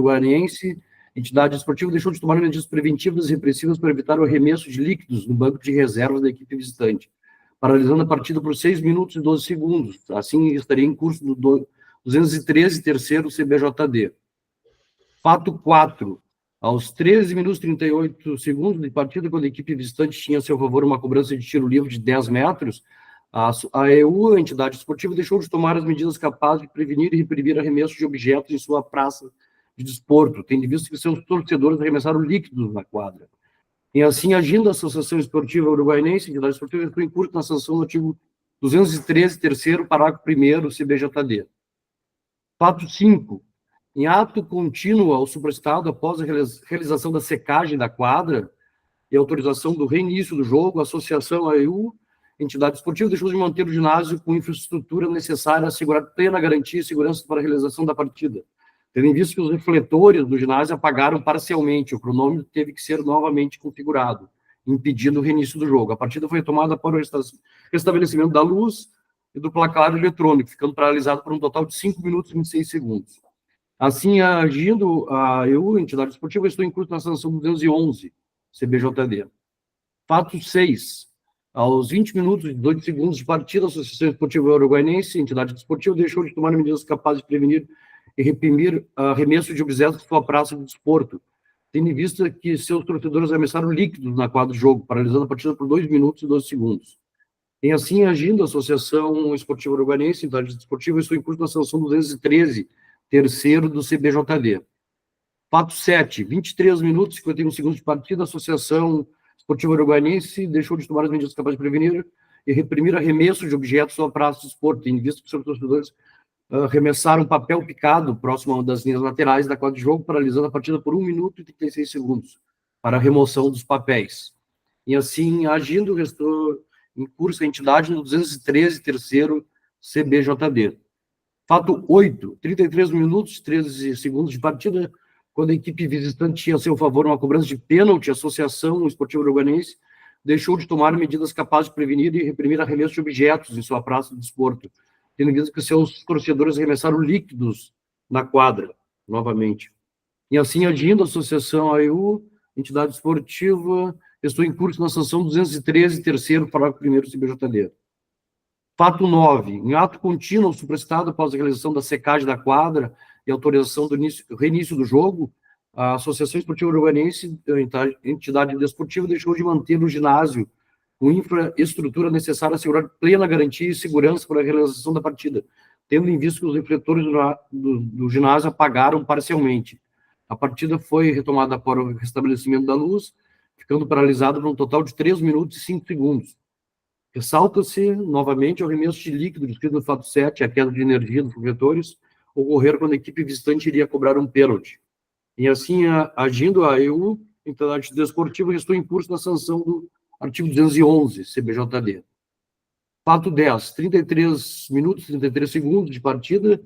Guaraniense, entidade esportiva, deixou de tomar medidas preventivas e repressivas para evitar o arremesso de líquidos no banco de reservas da equipe visitante, paralisando a partida por 6 minutos e 12 segundos. Assim, estaria em curso do 213 terceiro CBJD. Fato 4. Aos 13 minutos e 38 segundos de partida, quando a equipe visitante tinha a seu favor uma cobrança de tiro livre de 10 metros, a EU, a entidade esportiva, deixou de tomar as medidas capazes de prevenir e reprimir arremesso de objetos em sua praça de desporto, tendo visto que seus torcedores arremessaram líquidos na quadra. E assim, agindo a Associação Esportiva Uruguaiense, a entidade esportiva entrou em curso na sanção do artigo 213, terceiro, parágrafo 1º, CBJD. Fato 5. Em ato contínuo ao supraestado, após a realização da secagem da quadra e autorização do reinício do jogo, a Associação AEU, entidade esportiva, deixou de manter o ginásio com infraestrutura necessária a assegurar plena garantia e segurança para a realização da partida. Tendo em vista que os refletores do ginásio apagaram parcialmente, o cronômetro teve que ser novamente configurado, impedindo o reinício do jogo. A partida foi retomada para o restabelecimento da luz e do placar eletrônico, ficando paralisado por um total de 5 minutos e 26 segundos. Assim, agindo a EU, entidade esportiva, estou em curso na sanção 211, CBJD. Fato 6. Aos 20 minutos e 18 segundos de partida, a Associação Esportiva Uruguaiense, entidade esportiva, deixou de tomar medidas capazes de prevenir e reprimir arremesso de objetos de sua praça de desporto, tendo em vista que seus torcedores arremessaram líquidos na quadra de jogo, paralisando a partida por 2 minutos e 12 segundos. E assim, agindo a Associação Esportiva Uruguaiense, entidade esportiva, estou em curso na sanção 213, terceiro do CBJD. Fato 7. 23 minutos e 51 segundos de partida, a Associação Esportiva Uruguaiense deixou de tomar as medidas capazes de prevenir e reprimir arremesso de objetos à praça de desporto, tendo visto que seus torcedores arremessaram papel picado próximo a uma das linhas laterais da quadra de jogo, paralisando a partida por 1 minuto e 36 segundos para a remoção dos papéis. E assim, agindo, restou em curso a entidade no 213, terceiro CBJD. Fato 8, 33 minutos e 13 segundos de partida, quando a equipe visitante tinha a seu favor uma cobrança de pênalti, a Associação Esportiva Uruguaiense deixou de tomar medidas capazes de prevenir e reprimir arremesso de objetos em sua praça de desporto, tendo em vista que seus torcedores arremessaram líquidos na quadra, novamente. E assim, agindo a Associação AEU, entidade esportiva, estou em curso na sanção 213, terceiro, parágrafo 1º, CBJD. Fato 9. Em ato contínuo ao supraestado, após a realização da secagem da quadra e autorização do reinício do jogo, a Associação Esportiva Uruguaiense, entidade desportiva, deixou de manter o ginásio com infraestrutura necessária a assegurar plena garantia e segurança para a realização da partida, tendo em vista que os refletores do ginásio apagaram parcialmente. A partida foi retomada para o restabelecimento da luz, ficando paralisado por um total de 3 minutos e 5 segundos. Ressalta-se, novamente, o arremesso de líquido descrito no fato 7, a queda de energia dos refletores, ocorrer quando a equipe visitante iria cobrar um pênalti. E assim, agindo a EU, entidade desportiva, restou em curso na sanção do artigo 211, CBJD. Fato 10, 33 minutos e 33 segundos de partida,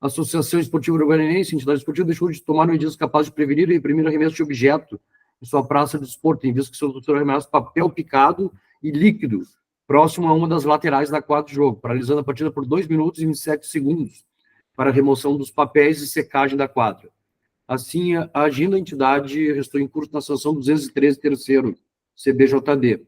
a Associação Esportiva Uruguaiense, entidade esportiva, deixou de tomar medidas capazes de prevenir e reprimir arremesso de objeto em sua praça de desporto, em vista que seus torcedores arremessaram papel picado e líquido próximo a uma das laterais da quadra de jogo, paralisando a partida por 2 minutos e 27 segundos para a remoção dos papéis e secagem da quadra. Assim, agindo a entidade, restou em curso na sanção 213, terceiro, CBJD.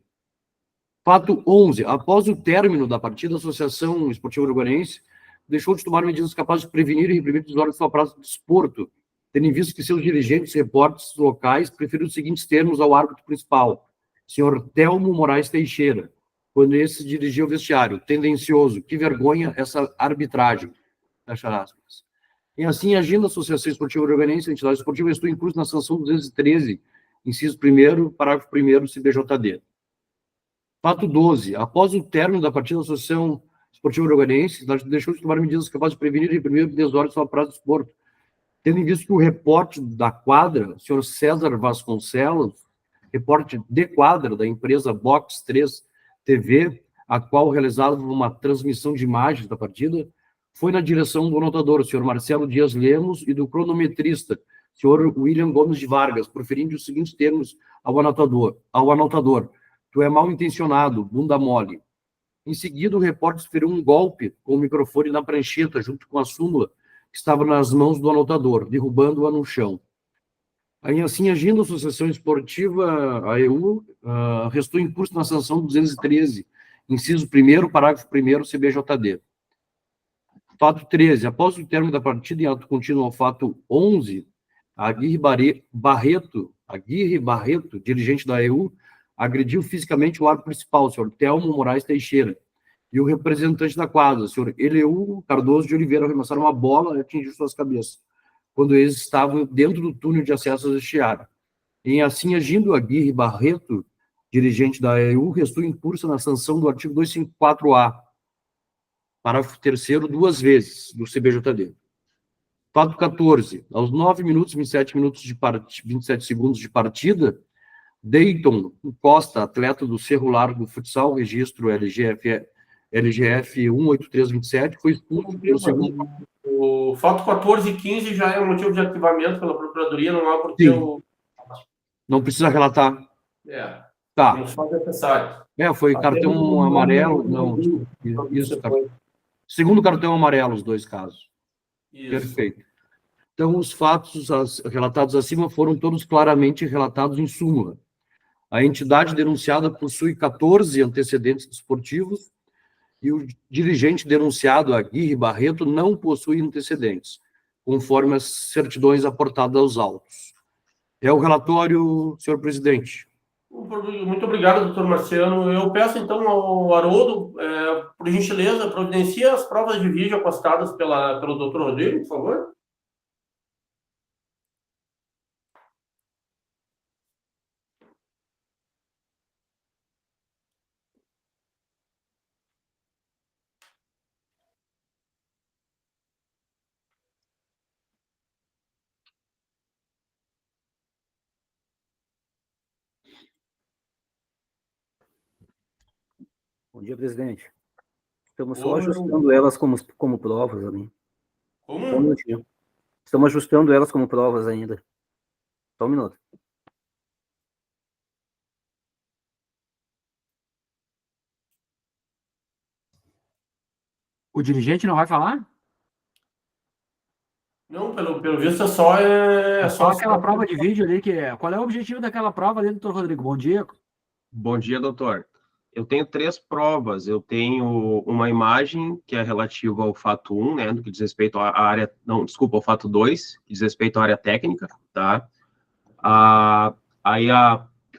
Fato 11. Após o término da partida, a Associação Esportiva Uruguaiense deixou de tomar medidas capazes de prevenir e reprimir desordens de sua praça de desporto, tendo em vista que seus dirigentes e repórteres locais preferiram os seguintes termos ao árbitro principal, senhor Telmo Moraes Teixeira, quando esse dirigia o vestiário: tendencioso, que vergonha essa arbitragem, fecha aspas. E assim, agindo a Associação Esportiva Uruguaiense, a entidade esportiva, estou em curso na sanção 213, inciso 1º, parágrafo 1º, CBJD. Fato 12. Após o término da partida, a Associação Esportiva Uruguaiense, a entidade deixou de tomar medidas capazes de prevenir e reprimir desordens sua praça de desporto, tendo em vista que o repórter da quadra, o senhor César Vasconcelos, repórter de quadra da empresa Box 3 TV, a qual realizava uma transmissão de imagens da partida, foi na direção do anotador, o senhor Marcelo Dias Lemos, e do cronometrista, o senhor William Gomes de Vargas, proferindo os seguintes termos ao anotador: tu é mal intencionado, bunda mole. Em seguida, o repórter feriu um golpe com o microfone na prancheta, junto com a súmula, que estava nas mãos do anotador, derrubando-a no chão. Aí, assim, agindo a Associação Esportiva, a EU, restou em curso na sanção 213, inciso 1º, parágrafo 1º, CBJD. Fato 13. Após o término da partida, em ato contínuo ao fato 11, Aguirre Barreto, dirigente da EU, agrediu fisicamente o árbitro principal, o senhor Telmo Moraes Teixeira, e o representante da quadra, o senhor Eleu Cardoso de Oliveira, arremessaram uma bola e atingiu suas cabeças, quando eles estavam dentro do túnel de acesso ao vestiário. Em assim agindo, Aguirre Barreto, dirigente da EU, restou em curso na sanção do artigo 254-A, parágrafo 3º, 2 vezes, do CBJD. Fato 14. Aos 9 minutos, 27 segundos de partida, Dayton Costa, atleta do Cerro Largo Futsal, registro LGF 18327, foi expulso pelo segundo... O fato 14 e 15 já é um motivo de arquivamento pela Procuradoria, não há porque o... Não precisa relatar. Tá. Não só necessário. Foi cartão amarelo, não, isso, segundo cartão amarelo, os 2 casos. Isso. Perfeito. Então, os fatos relatados acima foram todos claramente relatados em súmula. A entidade denunciada possui 14 antecedentes desportivos e o dirigente denunciado, Aguirre Barreto, não possui antecedentes, conforme as certidões aportadas aos autos. É o relatório, senhor presidente. Muito obrigado, doutor Marciano. Eu peço, então, ao Haroldo, por gentileza, providencie as provas de vídeo apostadas pelo doutor Rodrigo, por favor. Bom dia, presidente. Estamos só ajustando elas como provas ali. Como? Só um minutinho. Estamos ajustando elas como provas ainda. Só um minuto. O dirigente não vai falar? Não, pelo visto é só... É só aquela prova de vídeo ali, qual é o objetivo daquela prova ali, doutor Rodrigo? Bom dia. Bom dia, doutor. Eu tenho 3 provas. Eu tenho uma imagem que é relativa ao fato 1, né, do que diz respeito à área... Não, desculpa, ao fato 2, que diz respeito à área técnica, tá?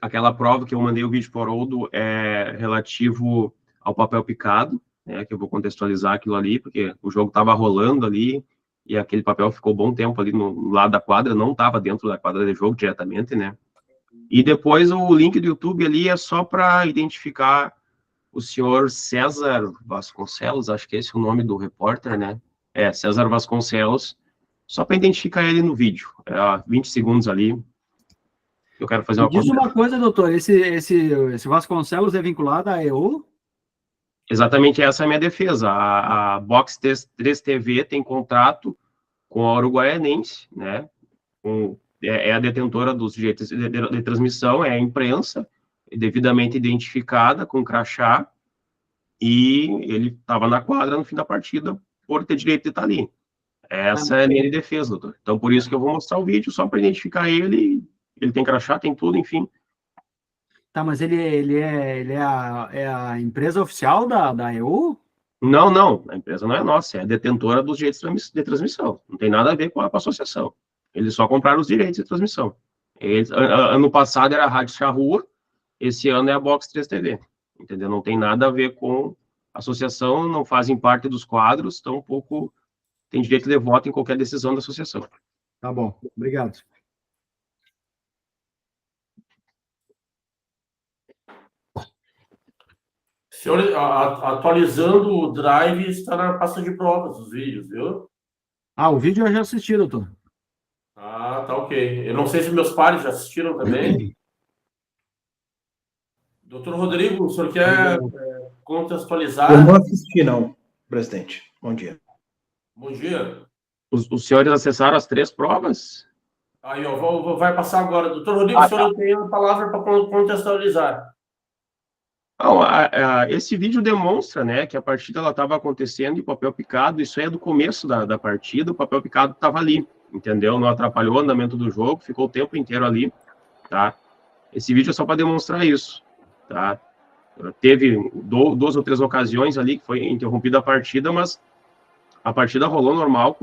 Aquela prova que eu mandei o vídeo para o Haroldo é relativo ao papel picado, né, que eu vou contextualizar aquilo ali, porque o jogo estava rolando ali, e aquele papel ficou bom tempo ali no lado da quadra, não estava dentro da quadra de jogo diretamente, né? E depois o link do YouTube ali é só para identificar o senhor César Vasconcelos, acho que esse é o nome do repórter, né? César Vasconcelos, só para identificar ele no vídeo. 20 segundos ali. Eu quero fazer uma coisa. Diz uma coisa, doutor, esse Vasconcelos é vinculado à EU? Exatamente essa é a minha defesa. A Box 3 TV tem contrato com a Uruguaianense, né? É a detentora dos direitos de transmissão, é a imprensa, devidamente identificada, com crachá, e ele estava na quadra no fim da partida por ter direito de estar ali. Essa é a linha de defesa, doutor. Então, por isso que eu vou mostrar o vídeo, só para identificar ele tem crachá, tem tudo, enfim. Tá, mas ele é a empresa oficial da EU? Não, a empresa não é nossa, é a detentora dos direitos de transmissão. Não tem nada a ver com a associação. Eles só compraram os direitos de transmissão. Ano passado era a Rádio Charrua, esse ano é a Box 3 TV. Entendeu? Não tem nada a ver com a associação, não fazem parte dos quadros, tampouco tem direito de voto em qualquer decisão da associação. Tá bom, obrigado. Senhor, atualizando o Drive, está na pasta de provas, os vídeos, viu? O vídeo eu já assisti, doutor. Tá ok. Eu não sei se meus pares já assistiram também. Doutor Rodrigo, o senhor quer contextualizar? Eu não assisti, não, presidente. Bom dia. Bom dia. Os senhores acessaram as 3 provas? Aí, vai passar agora. Doutor Rodrigo, o senhor tem a palavra para contextualizar. Não, esse vídeo demonstra, né, que a partida ela estava acontecendo e o papel picado, isso é do começo da partida, o papel picado estava ali, entendeu? Não atrapalhou o andamento do jogo, ficou o tempo inteiro ali, tá? Esse vídeo é só para demonstrar isso, tá? Teve 2 ou 3 ocasiões ali que foi interrompida a partida, mas a partida rolou normal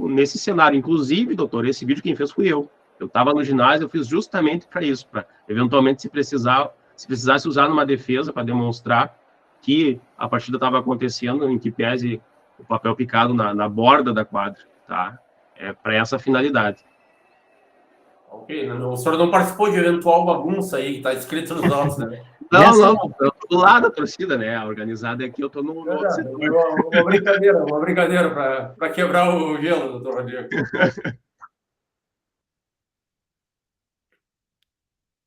nesse cenário. Inclusive, doutor, esse vídeo quem fez fui eu. Eu estava no ginásio, eu fiz justamente para isso, para eventualmente se precisasse usar numa defesa para demonstrar que a partida estava acontecendo, em que pese o papel picado na borda da quadra, tá? É para essa finalidade. Ok, o senhor não participou de eventual bagunça aí que está escrito nos autos, né? Não, eu tô do lado da torcida, né? A organizada aqui, eu tô no outro setor. Uma brincadeira para quebrar o gelo, doutor Rodrigo.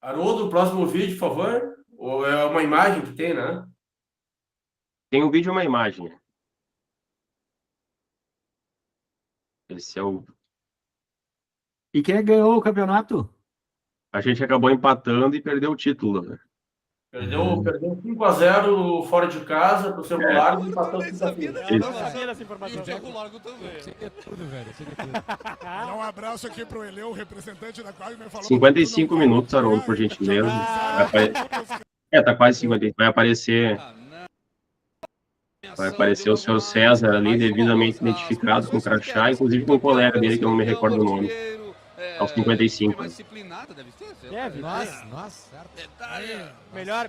Haroldo, próximo vídeo, por favor. Ou é uma imagem que tem, né? Tem um vídeo e uma imagem. Esse é o... E quem ganhou o campeonato? A gente acabou empatando e perdeu o título, né? Perdeu 5-0 fora de casa pro seu Largo e empatou quinta-feira. Eu não sabia dessa informação. E o Largo também. Você quer tudo, velho. Você quer tudo. Dá um abraço aqui pro Eleu, representante da Quagner. 55 minutos, Haroldo, por gentileza. Tá quase 50. Vai aparecer o senhor César ali, devidamente identificado com crachá, inclusive com um colega dele, que eu não me recordo o nome. Aos 55. Deve. Nossa.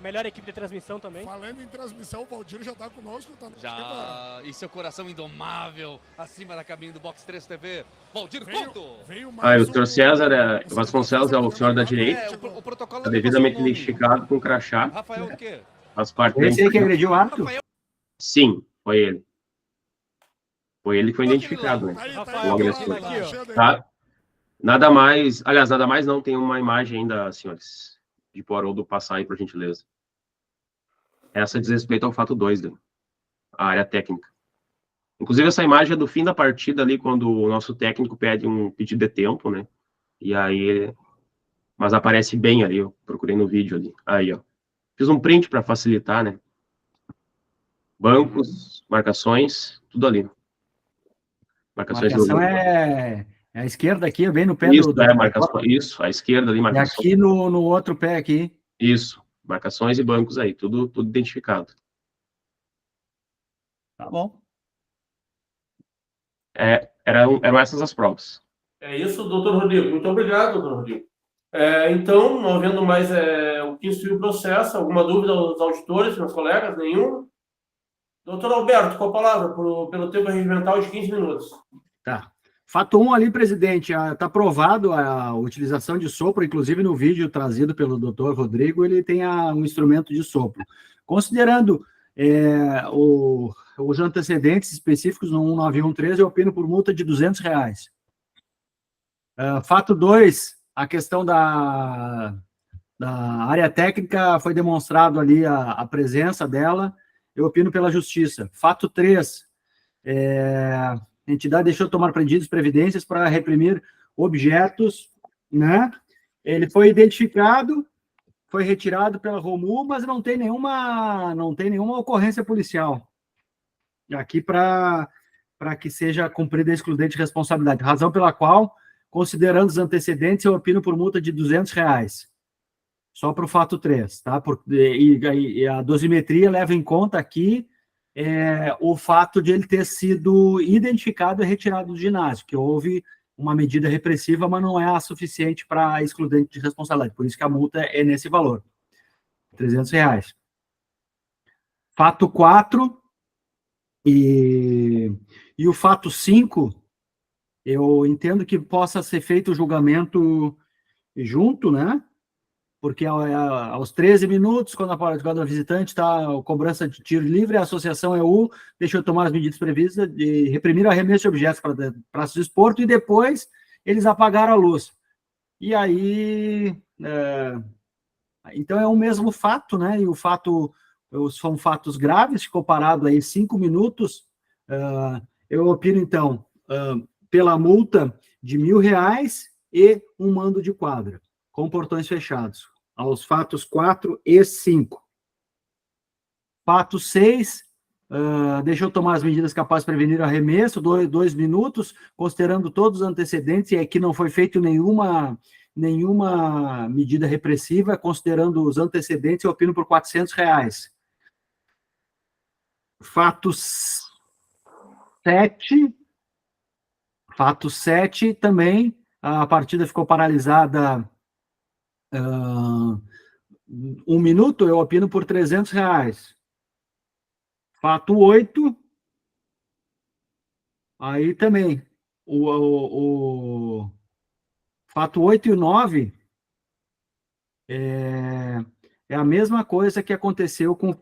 Melhor equipe de transmissão também. Falando em transmissão, o Valdir já tá conosco. Tá Já. E seu coração indomável, acima da cabine do Box 3 TV. Valdir Couto. O senhor César Vasconcelos é o senhor da direita. O protocolo Tá devidamente identificado com crachá. Rafael o quê? Faz parte Esse aí que agrediu o árbitro? Sim, foi ele. Foi ele que foi identificado, né? Rafael, Tá? Nada mais, aliás, nada mais não, tem uma imagem ainda, senhores, de pro Haroldo passar aí, por gentileza. Essa diz respeito ao fato 2, né? A área técnica. Inclusive, essa imagem é do fim da partida ali, quando o nosso técnico pede um pedido de tempo, né? E aí, mas aparece bem ali, eu procurei no vídeo ali. Aí, ó. Fiz um print para facilitar, né? Bancos, marcações, tudo ali. Marcações Marcação do... é a esquerda aqui, bem no pé Isso, do... marcação, isso, a esquerda ali, E marcações. aqui no outro pé aqui. Isso, marcações e bancos aí, tudo identificado. Tá bom. Eram essas as provas. É isso, doutor Rodrigo. Muito obrigado, doutor Rodrigo. Então, não havendo mais o que instruir o processo, alguma dúvida aos auditores, meus colegas? Nenhum? Doutor Alberto, com a palavra, pelo tempo regimental de 15 minutos. Tá. Fato 1 ali, presidente, está aprovado a utilização de sopro, inclusive no vídeo trazido pelo doutor Rodrigo, ele tem um instrumento de sopro. Considerando os antecedentes específicos no 1913, eu opino por multa de R$200. Fato 2, a questão da área técnica, foi demonstrado ali a presença dela, eu opino pela justiça. Fato 3, a entidade deixou de tomar medidas previdências para reprimir objetos, né? Ele foi identificado, foi retirado pela Romu, mas não tem nenhuma ocorrência policial aqui para que seja cumprida a excludente responsabilidade, razão pela qual, considerando os antecedentes, eu opino por multa de R$200, só para o fato 3, tá? E a dosimetria leva em conta aqui o fato de ele ter sido identificado e retirado do ginásio, que houve uma medida repressiva, mas não é a suficiente para excludente de responsabilidade, por isso que a multa é nesse valor, R$300. Fato 4 e o fato 5, eu entendo que possa ser feito o julgamento junto, né? Porque aos 13 minutos, quando a visitante está cobrança de tiro livre, a associação EU deixou tomar as medidas previstas de reprimir o arremesso de objetos para praça de esporte e depois eles apagaram a luz. E aí, então é o mesmo fato, né? E o fato, são fatos graves, ficou parado aí 5 minutos. Eu opino, então, pela multa de R$1.000 e um mando de quadra, com portões fechados, aos fatos 4 e 5. Fato 6, deixou tomar as medidas capazes de prevenir o arremesso, 2 minutos, considerando todos os antecedentes, e aqui não foi feito nenhuma medida repressiva, considerando os antecedentes, eu opino por R$400. Fato 7 também, a partida ficou paralisada 1 minuto, eu opino por R$300. Fato 8, aí também, o fato 8 e o 9 é a mesma coisa que aconteceu com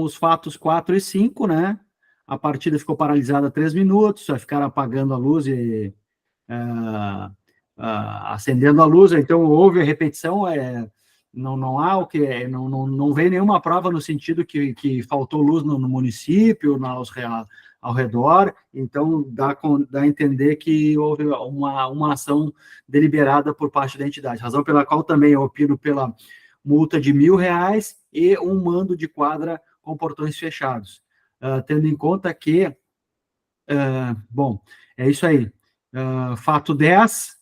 os fatos 4 e 5, né? A partida ficou paralisada 3 minutos, só ficaram apagando a luz e acendendo a luz, então houve a repetição, não há o que, não vem nenhuma prova no sentido que faltou luz no município, ao redor, então dá a entender que houve uma ação deliberada por parte da entidade, razão pela qual também eu opino pela multa de R$1.000 e um mando de quadra com portões fechados, tendo em conta que, bom, é isso aí. Fato 10,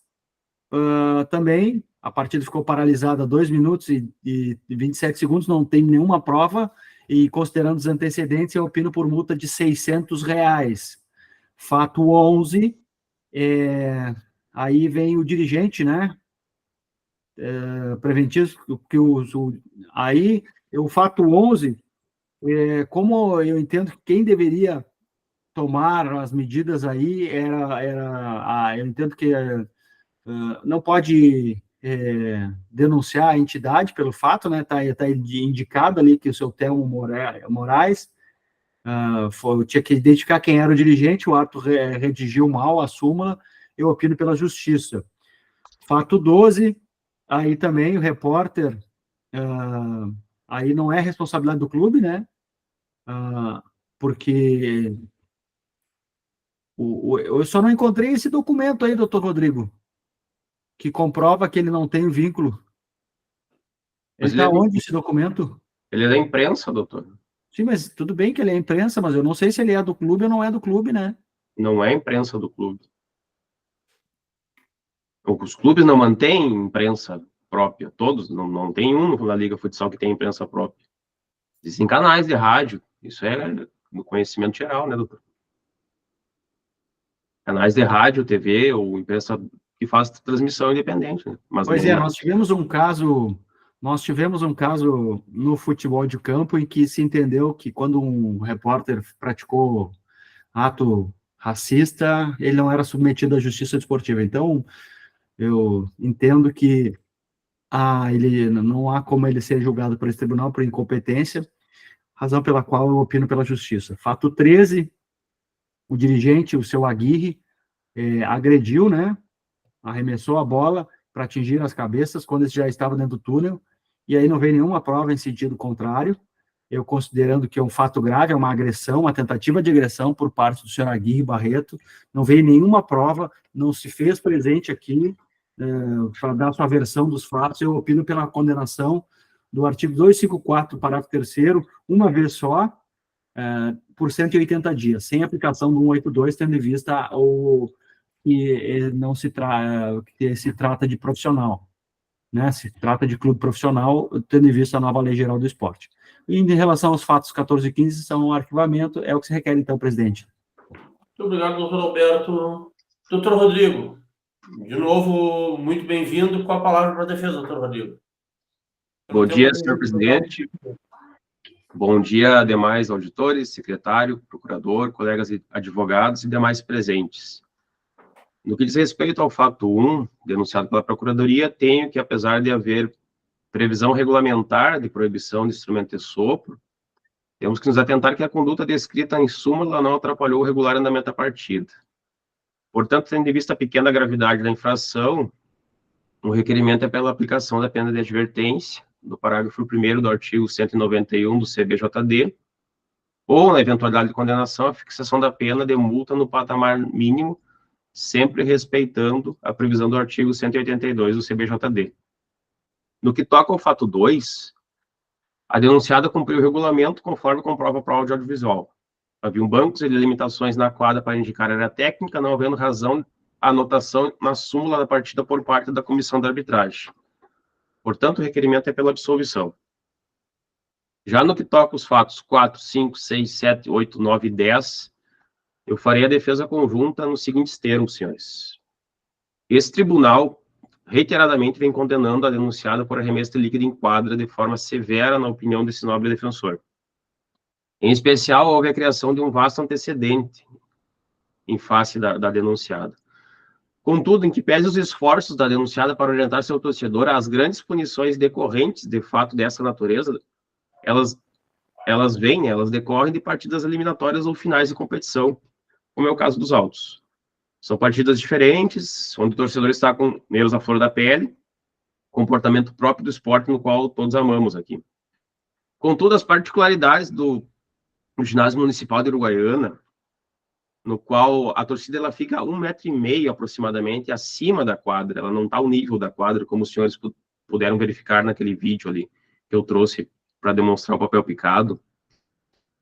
também, a partida ficou paralisada 2 minutos e 27 segundos, não tem nenhuma prova, e considerando os antecedentes, eu opino por multa de R$600. Fato 11, aí vem o dirigente, né? Preventivo, aí, o fato 11, como eu entendo que quem deveria tomar as medidas aí eu entendo que não pode denunciar a entidade pelo fato, né? Tá indicado ali que o seu Telmo Moraes tinha que identificar quem era o dirigente, o ato redigiu mal a súmula, eu opino pela justiça. Fato 12, aí também o repórter, aí não é responsabilidade do clube, né? Porque eu só não encontrei esse documento aí, doutor Rodrigo, que comprova que ele não tem vínculo. Ele está onde, esse documento? Ele é da imprensa, doutor. Sim, mas tudo bem que ele é imprensa, mas eu não sei se ele é do clube ou não é do clube, né? Não é imprensa do clube. Os clubes não mantêm imprensa própria, todos, não tem um na Liga Futsal que tem imprensa própria. Existem canais de rádio, isso é no conhecimento geral, né, doutor? Canais de rádio, TV ou imprensa que faz transmissão independente, né? Mas pois nós tivemos um caso no futebol de campo em que se entendeu que quando um repórter praticou ato racista, ele não era submetido à justiça desportiva. Então, eu entendo que ele não há como ele ser julgado por esse tribunal por incompetência, razão pela qual eu opino pela justiça. Fato 13, o dirigente, o seu Aguirre, agrediu, né? Arremessou a bola para atingir as cabeças quando ele já estava dentro do túnel, e aí não veio nenhuma prova em sentido contrário, eu considerando que é um fato grave, é uma agressão, uma tentativa de agressão por parte do senhor Aguirre Barreto, não veio nenhuma prova, não se fez presente aqui para dar sua versão dos fatos, eu opino pela condenação do artigo 254, parágrafo 3º, uma vez só, por 180 dias, sem aplicação do 182, tendo em vista que não se trata de profissional, né? Se trata de clube profissional, tendo em vista a nova lei geral do esporte. E em relação aos fatos 14 e 15, são um arquivamento, é o que se requer, então, presidente. Muito obrigado, doutor Alberto. Doutor Rodrigo, de novo, muito bem-vindo. Com a palavra para a defesa, doutor Rodrigo. Bom dia, senhor presidente. Bom dia, demais auditores, secretário, procurador, colegas advogados e demais presentes. No que diz respeito ao fato 1, denunciado pela Procuradoria, tenho que, apesar de haver previsão regulamentar de proibição de instrumento de sopro, temos que nos atentar que a conduta descrita em súmula não atrapalhou o regular andamento da partida. Portanto, tendo em vista a pequena gravidade da infração, o requerimento é pela aplicação da pena de advertência, do parágrafo 1º do artigo 191 do CBJD, ou, na eventualidade de condenação, a fixação da pena de multa no patamar mínimo, sempre respeitando a previsão do artigo 182 do CBJD. No que toca ao fato 2, A denunciada cumpriu o regulamento conforme comprova para o áudio audiovisual. Haviam bancos e limitações na quadra para indicar a área técnica, não havendo razão a anotação na súmula da partida por parte da comissão de arbitragem. Portanto, o requerimento é pela absolvição. Já no que toca os fatos 4, 5, 6, 7, 8, 9 e 10, eu farei a defesa conjunta nos seguintes termos, senhores. Esse tribunal reiteradamente vem condenando a denunciada por arremesso de líquido em quadra de forma severa, na opinião desse nobre defensor. Em especial, houve a criação de um vasto antecedente em face da denunciada. Contudo, em que pese os esforços da denunciada para orientar seu torcedor às grandes punições decorrentes de fato dessa natureza, elas decorrem de partidas eliminatórias ou finais de competição, como é o caso dos autos. São partidas diferentes, onde o torcedor está com nervos à flor da pele, comportamento próprio do esporte no qual todos amamos aqui. Contudo, as particularidades do ginásio municipal de Uruguaiana, no qual a torcida ela fica a 1,5 metro aproximadamente acima da quadra, ela não está ao nível da quadra, como os senhores puderam verificar naquele vídeo ali que eu trouxe para demonstrar o papel picado.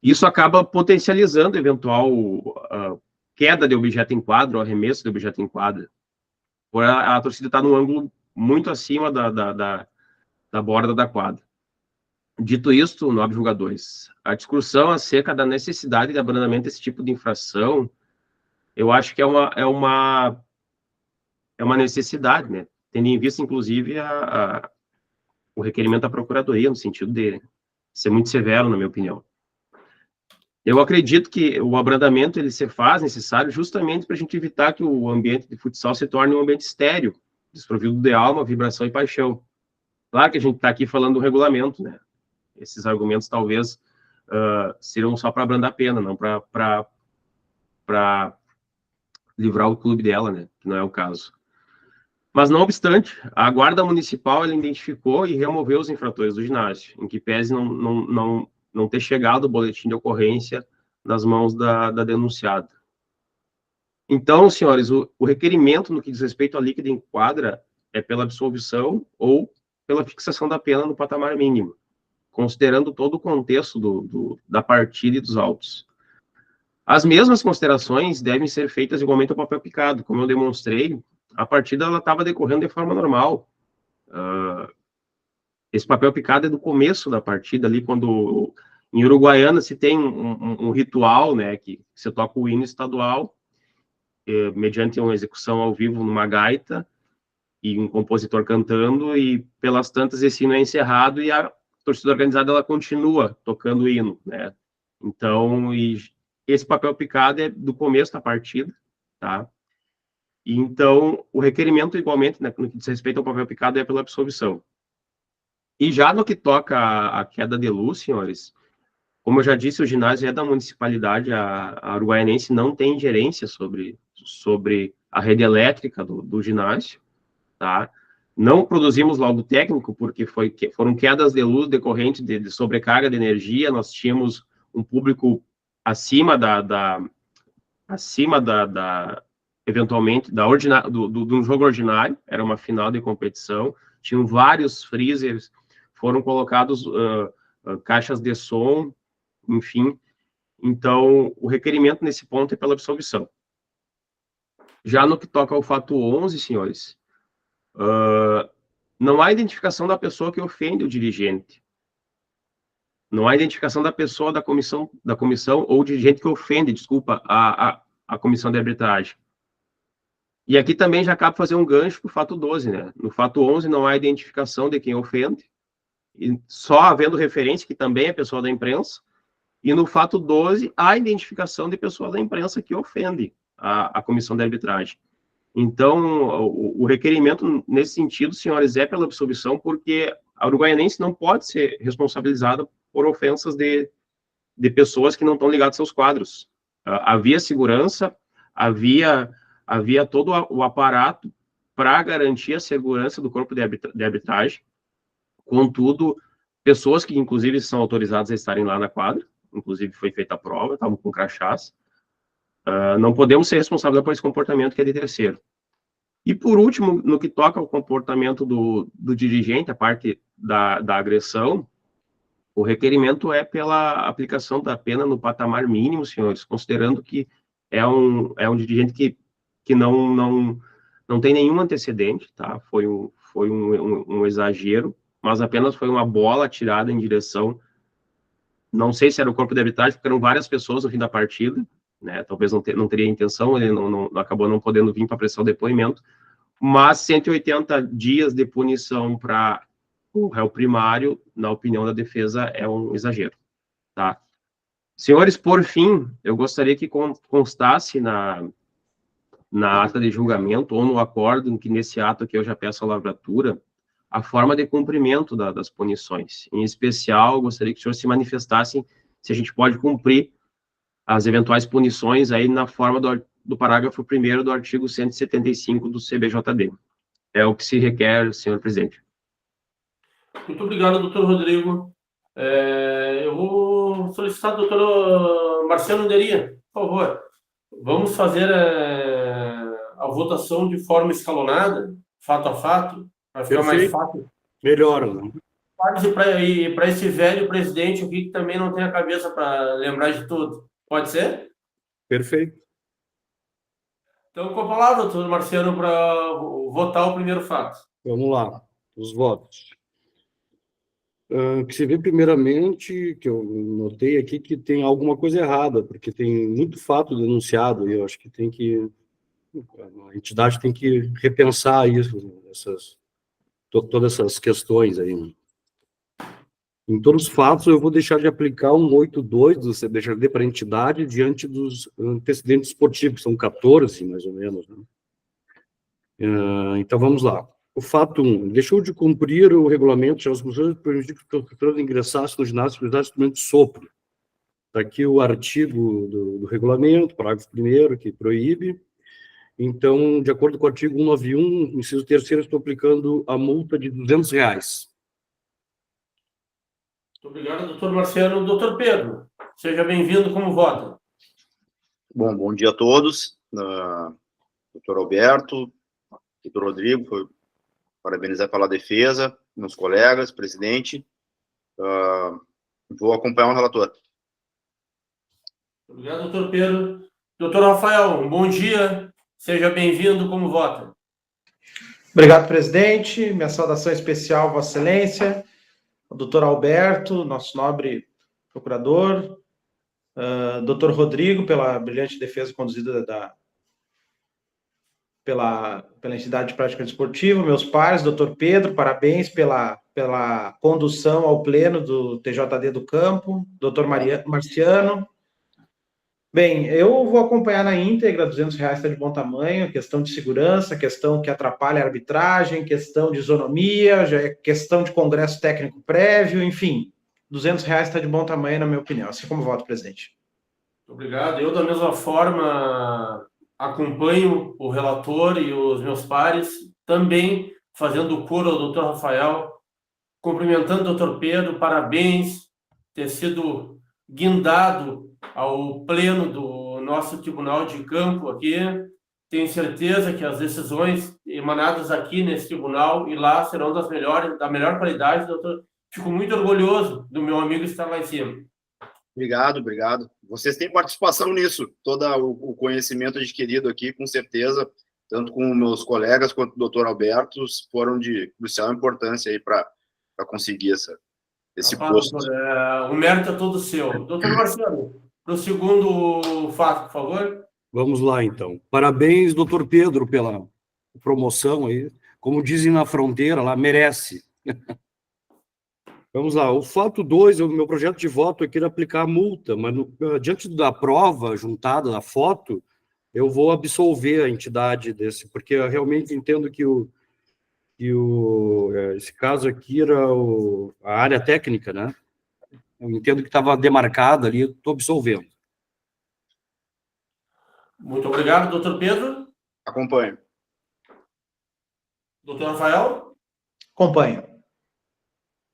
Isso acaba potencializando eventual queda de objeto em quadra, ou arremesso de objeto em quadra. Por a torcida está num ângulo muito acima da borda da quadra. Dito isto, nobres jogadores, a discussão acerca da necessidade de abrandamento desse tipo de infração, eu acho que é uma necessidade, né? Tendo em vista, inclusive, o requerimento da Procuradoria, no sentido de ser muito severo, na minha opinião. Eu acredito que o abrandamento ele se faz necessário justamente para a gente evitar que o ambiente de futsal se torne um ambiente estéril, desprovido de alma, vibração e paixão. Claro que a gente está aqui falando do regulamento, né? Esses argumentos talvez serão só para abrandar a pena, não para livrar o clube dela, né? Que não é o caso. Mas, não obstante, a Guarda Municipal ela identificou e removeu os infratores do ginásio, em que pese não ter chegado o boletim de ocorrência nas mãos da denunciada. Então, senhores, o requerimento no que diz respeito à líquida em quadra é pela absolvição ou pela fixação da pena no patamar mínimo, considerando todo o contexto da partida e dos autos. As mesmas considerações devem ser feitas igualmente ao papel picado. Como eu demonstrei, a partida estava decorrendo de forma normal. Esse papel picado é do começo da partida, ali quando em Uruguaiana se tem um ritual, né, que você toca o hino estadual, mediante uma execução ao vivo numa gaita, e um compositor cantando, e pelas tantas esse hino é encerrado e a torcida organizada ela continua tocando o hino, né? Então, esse papel picado é do começo da partida, tá? E então, o requerimento, igualmente, né, no que diz respeito ao papel picado, é pela absolvição. E já no que toca a queda de luz, senhores, como eu já disse, o ginásio é da municipalidade, a uruguaianense não tem ingerência sobre a rede elétrica do ginásio, tá? Não produzimos laudo técnico, porque foram quedas de luz decorrentes de sobrecarga de energia, nós tínhamos um público acima eventualmente, do jogo ordinário, era uma final de competição, tinham vários freezers, foram colocados caixas de som, enfim. Então, o requerimento nesse ponto é pela absolvição. Já no que toca ao fato 11, senhores, não há identificação da pessoa que ofende o dirigente. Não há identificação da pessoa da comissão ou dirigente que ofende, desculpa, a comissão de arbitragem. E aqui também já cabe fazer um gancho para o fato 12, né? No fato 11 não há identificação de quem ofende, e só havendo referência, que também é pessoa da imprensa, e no fato 12 há identificação de pessoa da imprensa que ofende a comissão de arbitragem. Então, o requerimento nesse sentido, senhores, é pela absolvição, porque a uruguaianense não pode ser responsabilizada por ofensas de pessoas que não estão ligadas aos quadros. Havia segurança, havia todo o aparato para garantir a segurança do corpo de arbitragem. Contudo, pessoas que, inclusive, são autorizadas a estarem lá na quadra, inclusive foi feita a prova, estavam com crachás, não podemos ser responsáveis por esse comportamento que é de terceiro. E, por último, no que toca ao comportamento do dirigente, a parte da agressão, O requerimento é pela aplicação da pena no patamar mínimo, senhores, considerando que é um dirigente que não tem nenhum antecedente, tá? Foi um exagero, mas apenas foi uma bola tirada em direção, não sei se era o corpo de arbitragem, porque eram várias pessoas no fim da partida, né? Talvez não teria intenção, ele acabou não podendo vir para prestar o depoimento, mas 180 dias de punição para o réu primário, na opinião da defesa, é um exagero, tá? Senhores, por fim, eu gostaria que constasse na ata de julgamento ou no acórdão, que nesse ato aqui eu já peço a lavratura, a forma de cumprimento das punições. Em especial, gostaria que o senhor se manifestasse se a gente pode cumprir as eventuais punições aí na forma do parágrafo 1º do artigo 175 do CBJD. É o que se requer, senhor presidente. Muito obrigado, doutor Rodrigo. Eu vou solicitar ao doutor Marciano Neria, por favor. Vamos fazer a votação de forma escalonada, fato a fato, para ficar mais fácil. Melhor, né? E para esse velho presidente aqui que também não tem a cabeça para lembrar de tudo. Pode ser? Perfeito. Então, com a palavra, doutor Marciano, para votar o primeiro fato. Vamos lá, os votos. Que se vê primeiramente, que eu notei aqui, que tem alguma coisa errada, porque tem muito fato denunciado, e eu acho que a entidade tem que repensar isso, todas essas questões aí, né? Em todos os fatos, eu vou deixar de aplicar 182 do CBJD para a entidade diante dos antecedentes esportivos, que são 14, mais ou menos, né? Então, vamos lá. O fato 1, deixou de cumprir o regulamento de funções que prejudica que o torcedor ingressasse no ginásio e utilizasse instrumento de sopro. Está aqui o artigo do regulamento, parágrafo 1º, que proíbe. Então, de acordo com o artigo 191, inciso 3º, estou aplicando a multa de R$200. Muito obrigado, doutor Marciano. Doutor Pedro, seja bem-vindo, como vota? Bom dia a todos. Doutor Alberto, doutor Rodrigo, parabenizar pela defesa, meus colegas, presidente. Vou acompanhar o relator. Obrigado, doutor Pedro. Doutor Rafael, bom dia. Seja bem-vindo, como vota? Obrigado, presidente. Minha saudação especial, Vossa Excelência, ao doutor Alberto, nosso nobre procurador, doutor Rodrigo, pela brilhante defesa conduzida pela entidade de prática desportiva, meus pares, doutor Pedro, parabéns pela condução ao pleno do TJD do Campo, doutor Marciano. Bem, eu vou acompanhar na íntegra, R$200 está de bom tamanho, questão de segurança, questão que atrapalha a arbitragem, questão de isonomia, questão de congresso técnico prévio, enfim, R$200 está de bom tamanho, na minha opinião, assim como voto, presidente. Obrigado. Eu, da mesma forma, acompanho o relator e os meus pares, também fazendo coro ao doutor Rafael, cumprimentando o doutor Pedro, parabéns, ter sido guindado ao pleno do nosso Tribunal de Campo aqui. Tenho certeza que as decisões emanadas aqui nesse tribunal e lá serão das melhores, da melhor qualidade, doutor. Fico muito orgulhoso do meu amigo estar lá em cima. Obrigado. Vocês têm participação nisso, todo o conhecimento adquirido aqui, com certeza, tanto com meus colegas quanto o doutor Alberto, foram de crucial importância aí para conseguir esse posto. O mérito é todo seu. Doutor Marcelo, para o segundo fato, por favor. Vamos lá, então. Parabéns, doutor Pedro, pela promoção aí. Como dizem na fronteira, lá, merece. Vamos lá. O fato 2, o meu projeto de voto é querer aplicar a multa, mas diante da prova juntada da foto, eu vou absolver a entidade desse, porque eu realmente entendo que esse caso aqui era a área técnica, né? Eu entendo que estava demarcada ali, estou absolvendo. Muito obrigado, doutor Pedro. Acompanho. Doutor Rafael? Acompanho.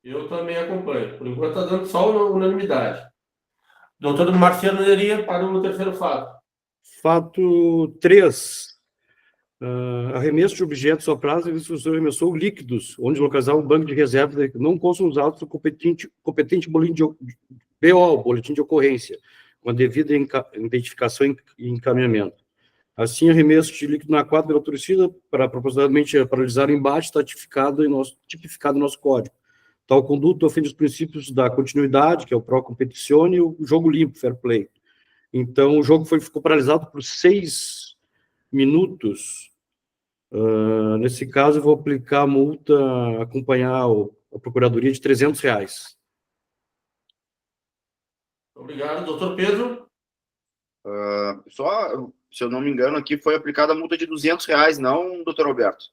Eu também acompanho. Por enquanto está dando só unanimidade. Doutor Marciano Neria, para o terceiro fato. Fato 3. Arremesso de objetos ao prazo, o instrutor arremessou líquidos, onde localizava um banco de reserva não constam usados no competente boletim de ocorrência, com a devida identificação e encaminhamento. Assim, arremesso de líquido na quadra pela torcida para propositalmente paralisar o embate está tipificado em nosso código. Tal conduta ofende os princípios da continuidade, que é o pro competitione, e o jogo limpo, fair play. Então, o jogo ficou paralisado por 6 minutos. Nesse caso, eu vou aplicar a multa, acompanhar a procuradoria de R$300. Obrigado, doutor Pedro. Só, se eu não me engano, aqui foi aplicada a multa de R$200, não, doutor Alberto?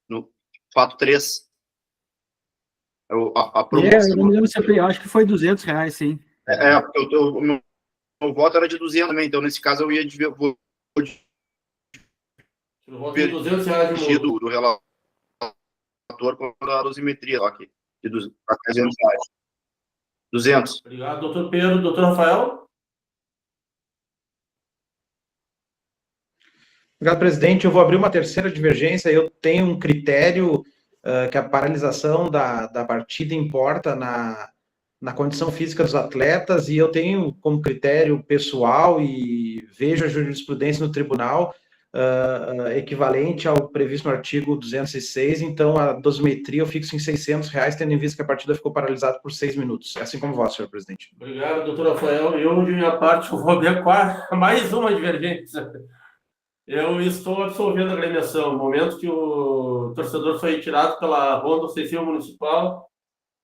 No fato 3. A promoção. Eu não me lembro se eu acho que foi R$200, sim. Porque o meu voto era de 200 também, então nesse caso eu ia R$200 do relator quando a dosimetria aqui, de R$200. 200. Obrigado, doutor Pedro. Doutor Rafael? Obrigado, presidente. Eu vou abrir uma terceira divergência. Eu tenho um critério que a paralisação da partida importa na condição física dos atletas, e eu tenho como critério pessoal, e vejo a jurisprudência no tribunal, equivalente ao previsto no artigo 206, então a dosimetria eu fixo em R$600, tendo em vista que a partida ficou paralisada por 6 minutos. Assim como vós, senhor presidente. Obrigado, doutor Rafael. Eu, de minha parte, vou abrir mais uma divergência. Eu estou absolvendo a agremiação. No momento que o torcedor foi retirado pela ronda ofensiva municipal,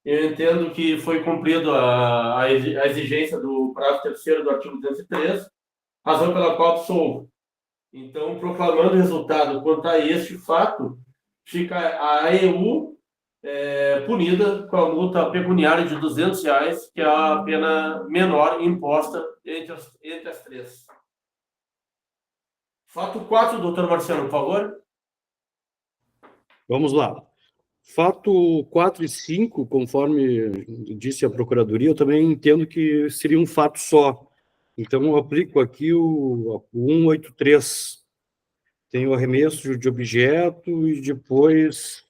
eu entendo que foi cumprido a exigência do parágrafo 3º do artigo 203, razão pela qual absolvo. Então, proclamando o resultado quanto a este fato, fica a AEU punida com a multa pecuniária de R$200, que é a pena menor imposta entre as três. Fato 4, doutor Marciano, por favor. Vamos lá. Fato 4 e 5, conforme disse a Procuradoria, eu também entendo que seria um fato só. Então, eu aplico aqui o 183. Tem o arremesso de objeto e depois...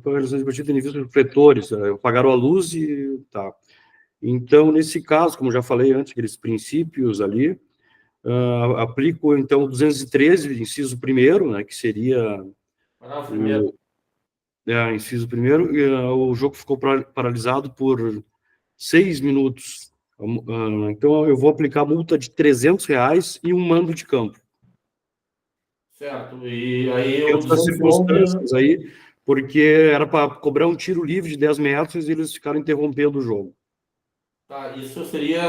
realização de partida em vista de refletores. Apagaram a luz e... Tá. Então, nesse caso, como já falei antes, aqueles princípios ali, aplico, então, o 213, inciso 1º, né, que seria... inciso 1º, o jogo ficou paralisado por 6 minutos. Então, eu vou aplicar a multa de R$300 e um mando de campo. Certo, e aí... Essas circunstâncias aí, porque era para cobrar um tiro livre de 10 metros e eles ficaram interrompendo o jogo. Tá, isso seria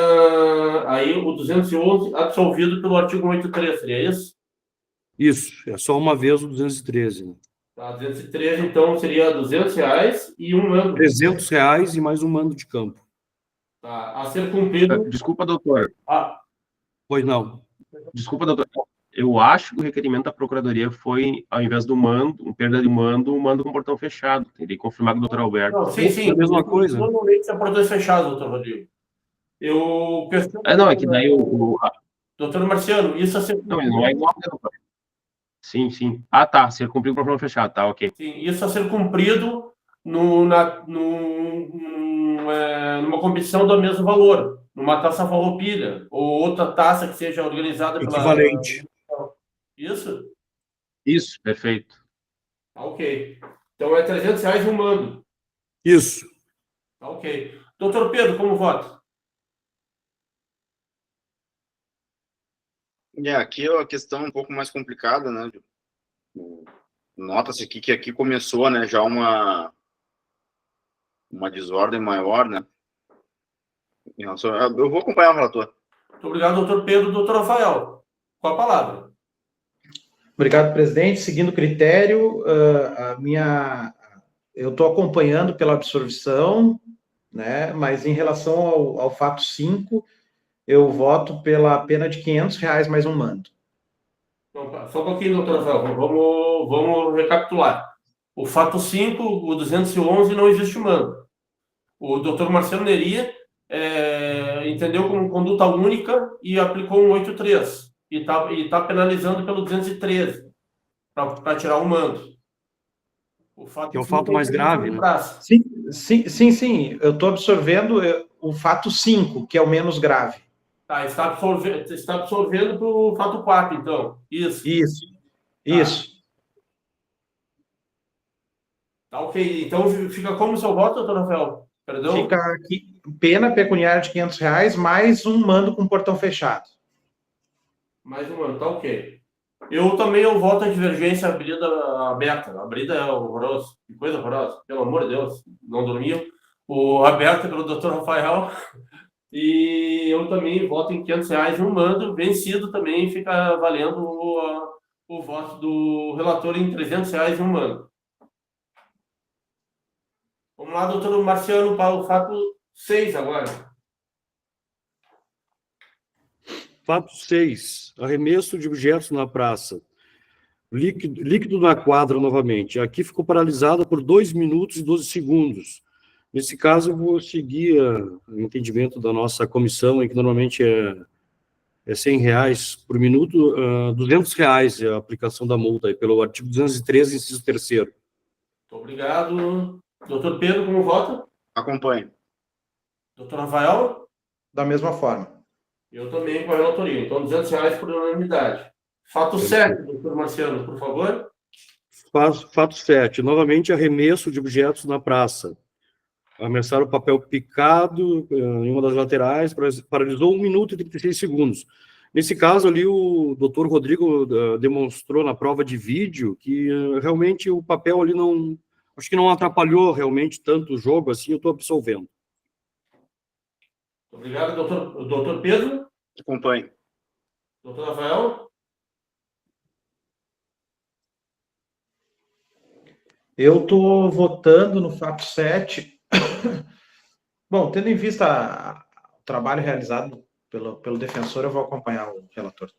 aí o 211 absolvido pelo artigo 183, seria isso? Isso, é só uma vez o 213. Né? Tá, 213, então seria R$200 e um mando. R$300 e mais um mando de campo. Tá, a ser cumprido... Desculpa, doutor. Pois não. Desculpa, doutor. Eu acho que o requerimento da Procuradoria foi, ao invés do mando, perda de mando, um mando com portão fechado. Tem que confirmar com o doutor Alberto. Não, sim. É a mesma coisa. Normalmente é portões fechados, doutor Rodrigo. Eu questiono... Não, é que daí Doutor Marciano, isso a ser... Não, ele não é igual, né, doutor? Sim. Ah, tá. Ser cumprido com o portão fechado, tá, ok. Sim, isso a ser cumprido numa competição do mesmo valor, numa taça farroupilha, ou outra taça que seja organizada pela... Equivalente. Isso? Isso, perfeito. Ok. Então é R$300 e um mando. Isso. Ok. Doutor Pedro, como vota? Aqui a questão é um pouco mais complicada, né? Nota-se aqui que aqui começou, né, já uma desordem maior, né? Eu vou acompanhar o relator. Muito obrigado, doutor Pedro. Doutor Rafael, com a palavra. Obrigado, presidente. Seguindo o critério, eu estou acompanhando pela absorção, né? Mas em relação ao fato 5, eu voto pela pena de R$500 mais um mando. Então, só um pouquinho, doutor Rafael. Vamos recapitular. O fato 5, o 211, não existe mando. O doutor Marcelo Neria entendeu como conduta única e aplicou um 183. e tá penalizando pelo 213 para tirar o mando. Que é o fato mais grave, né? Sim. Eu estou absorvendo o fato 5, que é o menos grave. Tá, está absorvendo para o fato 4, então. Isso. Tá, ok. Então fica como o seu voto, doutor Rafael? Perdão? Fica aqui, pena pecuniária de R$500, mais um mando com portão fechado. Mais um ano, tá ok. Eu voto a divergência aberta. A brida é horrorosa. Que coisa horrorosa. Pelo amor de Deus. Não dormiu. O aberto pelo doutor Rafael. E eu também voto em R$500 um mando. Vencido também fica valendo o voto do relator em R$300 um mando. Vamos lá, doutor Marciano, para o fato 6 agora. Fato 6. Arremesso de objetos na praça. Líquido na quadra novamente. Aqui ficou paralisada por 2 minutos e 12 segundos. Nesse caso, eu vou seguir o entendimento da nossa comissão, em que normalmente é R$100 por minuto, R$200 a aplicação da multa, aí, pelo artigo 213, inciso 3º. Muito obrigado. Doutor Pedro, como vota? Acompanho. Doutor Rafael? Da mesma forma. Eu também com a relatoria. Então, R$200 por unanimidade. Fato 7, doutor Marciano, por favor. Fato 7. Novamente, arremesso de objetos na praça. Arremessaram o papel picado em uma das laterais, paralisou 1 minuto e 36 segundos. Nesse caso ali, o doutor Rodrigo demonstrou na prova de vídeo que realmente o papel ali acho que não atrapalhou realmente tanto o jogo, assim, eu estou absolvendo. Obrigado, doutor Pedro. Acompanho. Doutor Rafael. Eu estou votando no fato 7. Bom, tendo em vista o trabalho realizado pelo defensor, eu vou acompanhar o relator.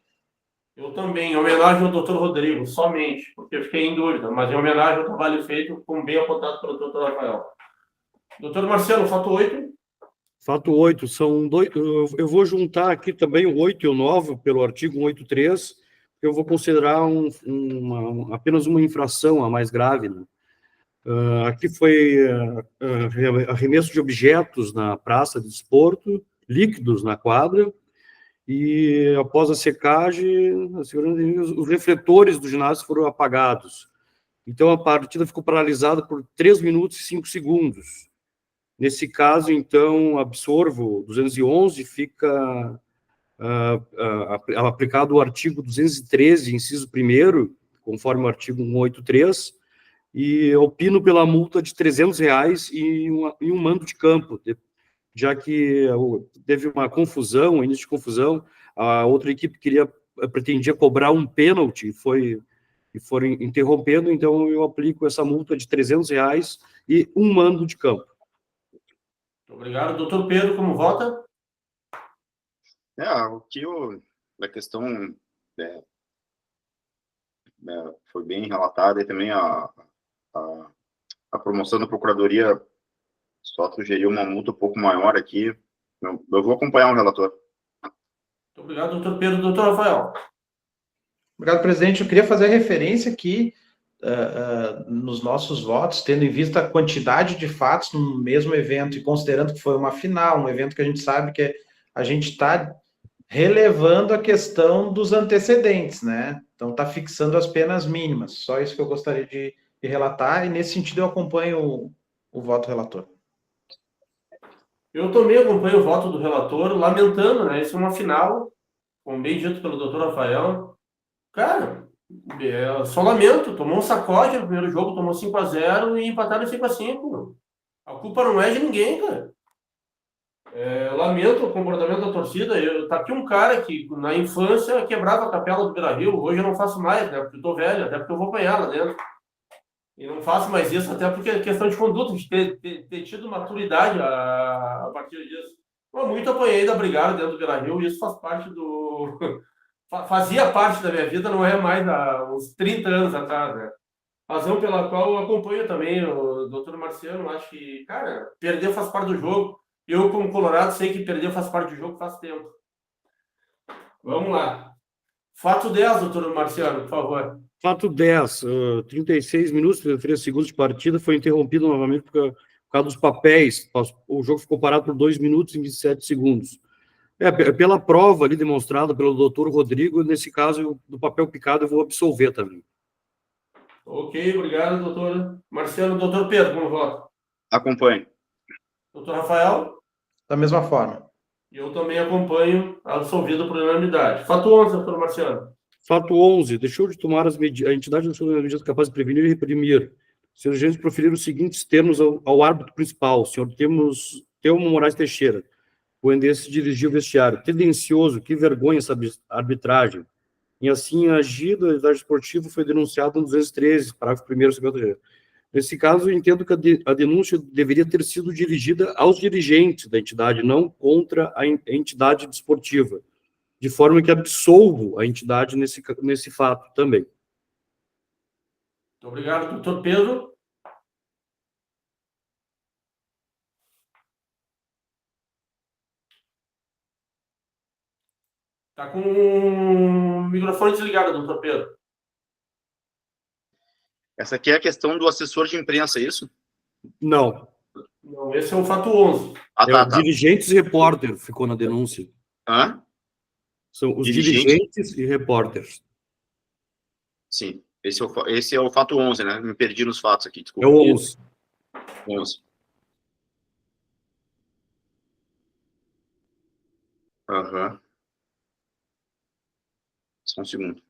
Eu também, em homenagem ao doutor Rodrigo, somente, porque eu fiquei em dúvida, mas em homenagem ao trabalho feito, como bem apontado pelo doutor Rafael. Doutor Marcelo, fato 8. Fato 8, são dois. Eu vou juntar aqui também o 8 e o 9, pelo artigo 183, eu vou considerar apenas uma infração, a mais grave, né? Aqui foi arremesso de objetos na praça de desporto, líquidos na quadra, e após a secagem, os refletores do ginásio foram apagados. Então, a partida ficou paralisada por 3 minutos e 5 segundos. Nesse caso, então, absorvo 211, fica aplicado o artigo 213, inciso 1º, conforme o artigo 183, e opino pela multa de R$300 e um mando de campo, já que teve uma confusão, início de confusão, a outra equipe pretendia cobrar um pênalti, e foram interrompendo, então eu aplico essa multa de R$300 e um mando de campo. Obrigado. Doutor Pedro, como vota? A questão foi bem relatada, e também a promoção da Procuradoria só sugeriu uma multa um pouco maior aqui. Eu vou acompanhar o relator. Muito obrigado, doutor Pedro. Doutor Rafael. Obrigado, presidente. Eu queria fazer referência aqui nos nossos votos, tendo em vista a quantidade de fatos no mesmo evento e considerando que foi uma final, um evento que a gente sabe que a gente está relevando a questão dos antecedentes, né? Então, está fixando as penas mínimas. Só isso que eu gostaria de relatar, e nesse sentido eu acompanho o voto do relator. Eu também acompanho o voto do relator, lamentando, né? Isso é uma final, como bem dito pelo doutor Rafael. Cara, só lamento, tomou um sacode no primeiro jogo, tomou 5-0 e empataram 5-5. A culpa não é de ninguém, cara. Lamento o comportamento da torcida. Tá aqui um cara que na infância quebrava a capela do Beira-Rio, hoje eu não faço mais, né? Porque eu tô velho, até porque eu vou apanhar lá dentro. E não faço mais isso, até porque é questão de conduta, de ter tido maturidade a partir disso. Eu muito apanhei da brigada dentro do Beira-Rio, e isso faz parte fazia parte da minha vida, não é mais há uns 30 anos atrás, né? Razão pela qual eu acompanho também o doutor Marciano. Acho que, cara, perder faz parte do jogo. Eu, como colorado, sei que perder faz parte do jogo faz tempo. Vamos lá. Fato 10, doutor Marciano, por favor. Fato 10, 36 minutos, 33 segundos de partida, foi interrompido novamente por causa dos papéis. O jogo ficou parado por 2 minutos e 27 segundos. Pela prova ali demonstrada pelo doutor Rodrigo, nesse caso, do papel picado, eu vou absolver também. Ok, obrigado, doutor Marciano. Doutor Pedro, como voto? Acompanho. Doutor Rafael? Da mesma forma. Eu também acompanho, absolvido por unanimidade. Fato 11, doutor Marciano. Fato 11, deixou de tomar a entidade não tomou medidas capazes de prevenir e reprimir. Os senhores agentes proferiram os seguintes termos ao árbitro principal, o senhor Telmo Moraes Teixeira, quando esse se dirigiu ao vestiário. Tendencioso, que vergonha essa arbitragem. E assim agido, a entidade esportiva foi denunciada no 213, parágrafo 1º, segundo. Nesse caso, eu entendo que a denúncia deveria ter sido dirigida aos dirigentes da entidade, não contra a entidade desportiva, de forma que absolvo a entidade nesse fato também. Muito obrigado, doutor Pedro. Está com o microfone desligado, doutor Pedro. Essa aqui é a questão do assessor de imprensa, é isso? Não. Não, esse é o fato 11. Tá. Dirigentes e repórter ficou na denúncia. Hã? São os dirigentes e repórteres. Sim, esse é o fato 11, né? Me perdi nos fatos aqui, desculpa. É o 11. 11. Aham. Só um segundo.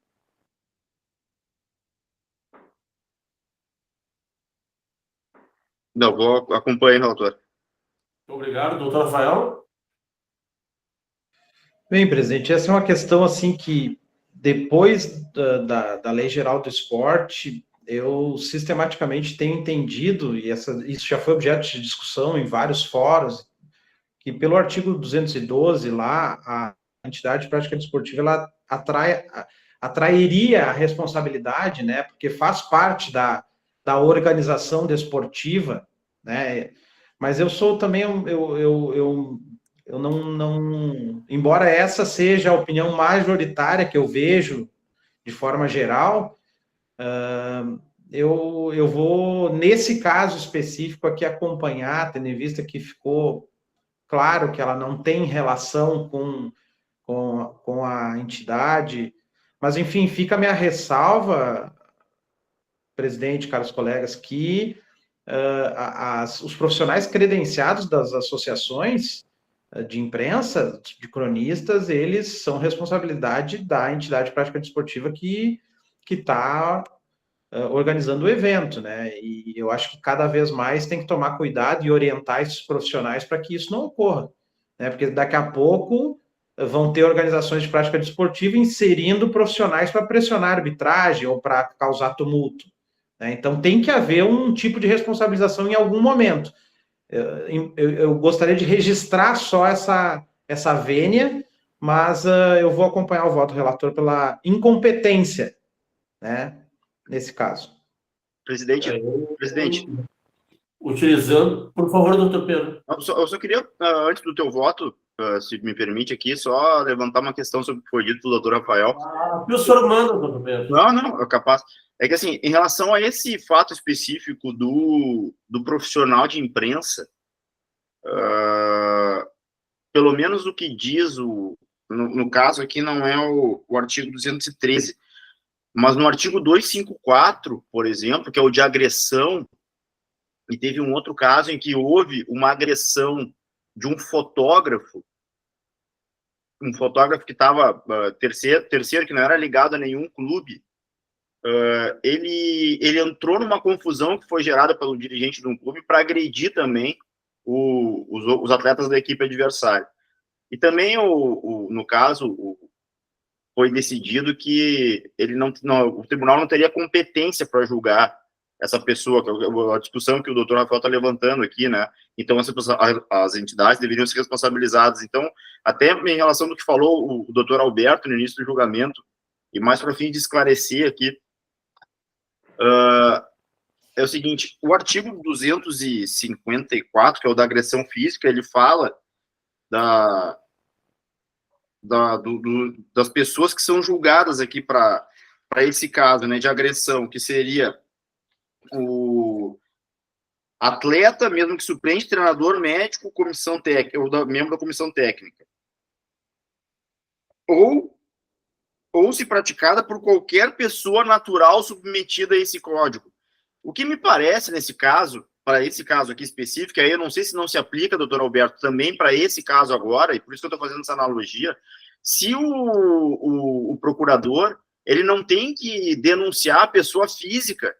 Não, vou acompanhar, relator. Muito obrigado, doutor Rafael. Bem, presidente, essa é uma questão assim que, depois da Lei Geral do Esporte, eu sistematicamente tenho entendido, e isso já foi objeto de discussão em vários fóruns, que pelo artigo 212 lá, a entidade de prática desportiva, ela atrairia a responsabilidade, né, porque faz parte da organização desportiva, né, mas eu sou também, eu não, embora essa seja a opinião majoritária que eu vejo de forma geral, eu vou, nesse caso específico aqui, acompanhar, tendo em vista que ficou claro que ela não tem relação com a entidade, mas, enfim, fica a minha ressalva, presidente, caros colegas, que os profissionais credenciados das associações de imprensa, de cronistas, eles são responsabilidade da entidade de prática desportiva que está organizando o evento, né? E eu acho que cada vez mais tem que tomar cuidado e orientar esses profissionais para que isso não ocorra, né? Porque daqui a pouco vão ter organizações de prática desportiva inserindo profissionais para pressionar a arbitragem ou para causar tumulto, né? Então tem que haver um tipo de responsabilização em algum momento. Eu gostaria de registrar só essa vênia, mas eu vou acompanhar o voto do relator pela incompetência, né, nesse caso. Presidente. Utilizando, por favor, doutor Pedro. Eu só queria, antes do teu voto, se me permite aqui, só levantar uma questão sobre o que foi dito pelo doutor Rafael. O senhor manda, doutor Pedro. Não, é capaz. É que, assim, em relação a esse fato específico do profissional de imprensa, pelo menos o que diz, no caso aqui não é o artigo 213, mas no artigo 254, por exemplo, que é o de agressão, e teve um outro caso em que houve uma agressão de um fotógrafo que estava terceiro, que não era ligado a nenhum clube, ele entrou numa confusão que foi gerada pelo dirigente de um clube para agredir também os atletas da equipe adversária. E também, no caso, foi decidido que o tribunal não teria competência para julgar essa pessoa, a discussão que o doutor Rafael está levantando aqui, né? Então, as entidades deveriam ser responsabilizadas. Então, até em relação do que falou o doutor Alberto no início do julgamento, e mais para fim de esclarecer aqui, é o seguinte: o artigo 254, que é o da agressão física, ele fala das pessoas que são julgadas aqui para esse caso, né, de agressão, que seria o atleta, mesmo que suplente, treinador, médico, comissão técnica, ou membro da comissão técnica. Ou se praticada por qualquer pessoa natural submetida a esse código. O que me parece nesse caso, para esse caso aqui específico, aí eu não sei se não se aplica, doutor Alberto, também para esse caso agora, e por isso que eu estou fazendo essa analogia, se o procurador, ele não tem que denunciar a pessoa física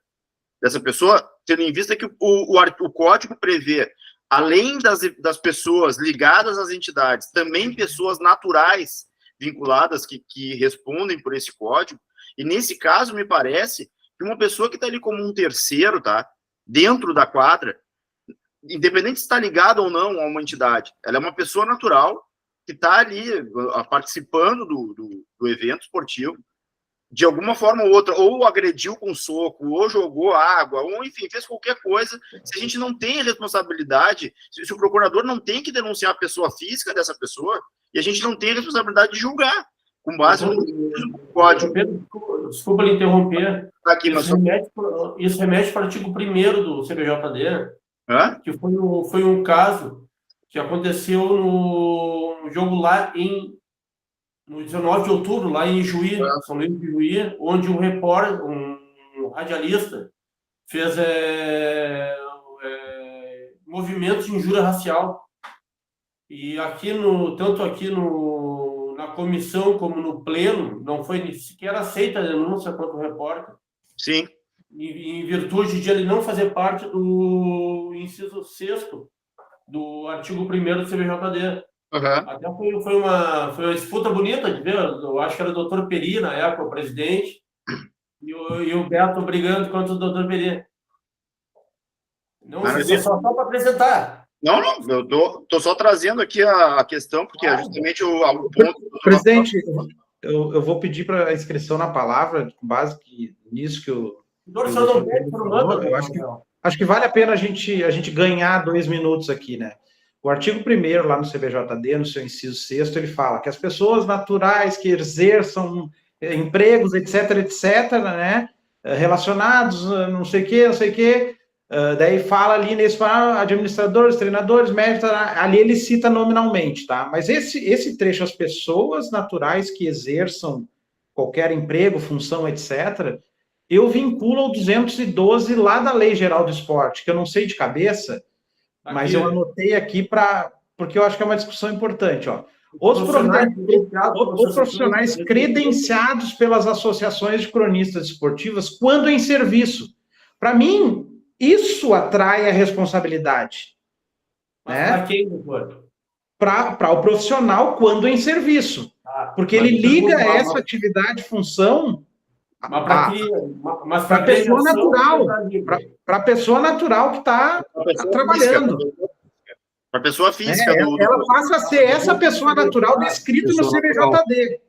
dessa pessoa, tendo em vista que o código prevê, além das pessoas ligadas às entidades, também pessoas naturais vinculadas que respondem por esse código, e nesse caso me parece que uma pessoa que está ali como um terceiro, tá, dentro da quadra, independente se está ligada ou não a uma entidade, ela é uma pessoa natural que está ali participando do evento esportivo, de alguma forma ou outra, ou agrediu com soco, ou jogou água, ou enfim, fez qualquer coisa. Se a gente não tem a responsabilidade, se o procurador não tem que denunciar a pessoa física dessa pessoa, e a gente não tem a responsabilidade de julgar, com base no código. Desculpa lhe interromper. Aqui, isso remete para o artigo 1º do CBJD, que foi um caso que aconteceu no jogo lá no 19 de outubro, lá em Juí, São Luís de Juí, onde um repórter, um radialista, fez movimentos de injúria racial. E tanto aqui na comissão como no pleno, não foi sequer aceita a denúncia contra o repórter. Sim. Em virtude de ele não fazer parte do inciso 6º do artigo 1º do CBJD. Até foi uma disputa bonita de ver. Eu acho que era o doutor Peri, na época, o presidente, e o Beto brigando contra o doutor Peri. Não, só para apresentar. Não, eu tô só trazendo aqui a questão, porque é justamente o ponto... Presidente, eu vou pedir para a inscrição na palavra, com base nisso que o... Eu acho que vale a pena a gente ganhar 2 minutos aqui, né? O artigo 1º, lá no CBJD, no seu inciso 6º, ele fala que as pessoas naturais que exerçam empregos, etc., né, relacionados, não sei o quê, daí fala ali nesse administradores, treinadores, médicos, ali ele cita nominalmente, tá? Mas esse trecho, as pessoas naturais que exerçam qualquer emprego, função, etc., eu vinculo ao 212 lá da Lei Geral do Esporte, que eu não sei de cabeça, mas eu anotei aqui porque eu acho que é uma discussão importante, ó. Os profissionais credenciados pelas associações de cronistas esportivas quando em serviço. Para mim, isso atrai a responsabilidade. Para quem, doutor? Para o profissional quando em serviço. Porque ele liga essa atividade, função... Mas para a pessoa natural. Para a pessoa natural que está trabalhando. Para a pessoa física. Ela passa a ser essa pessoa natural descrita no CBJD.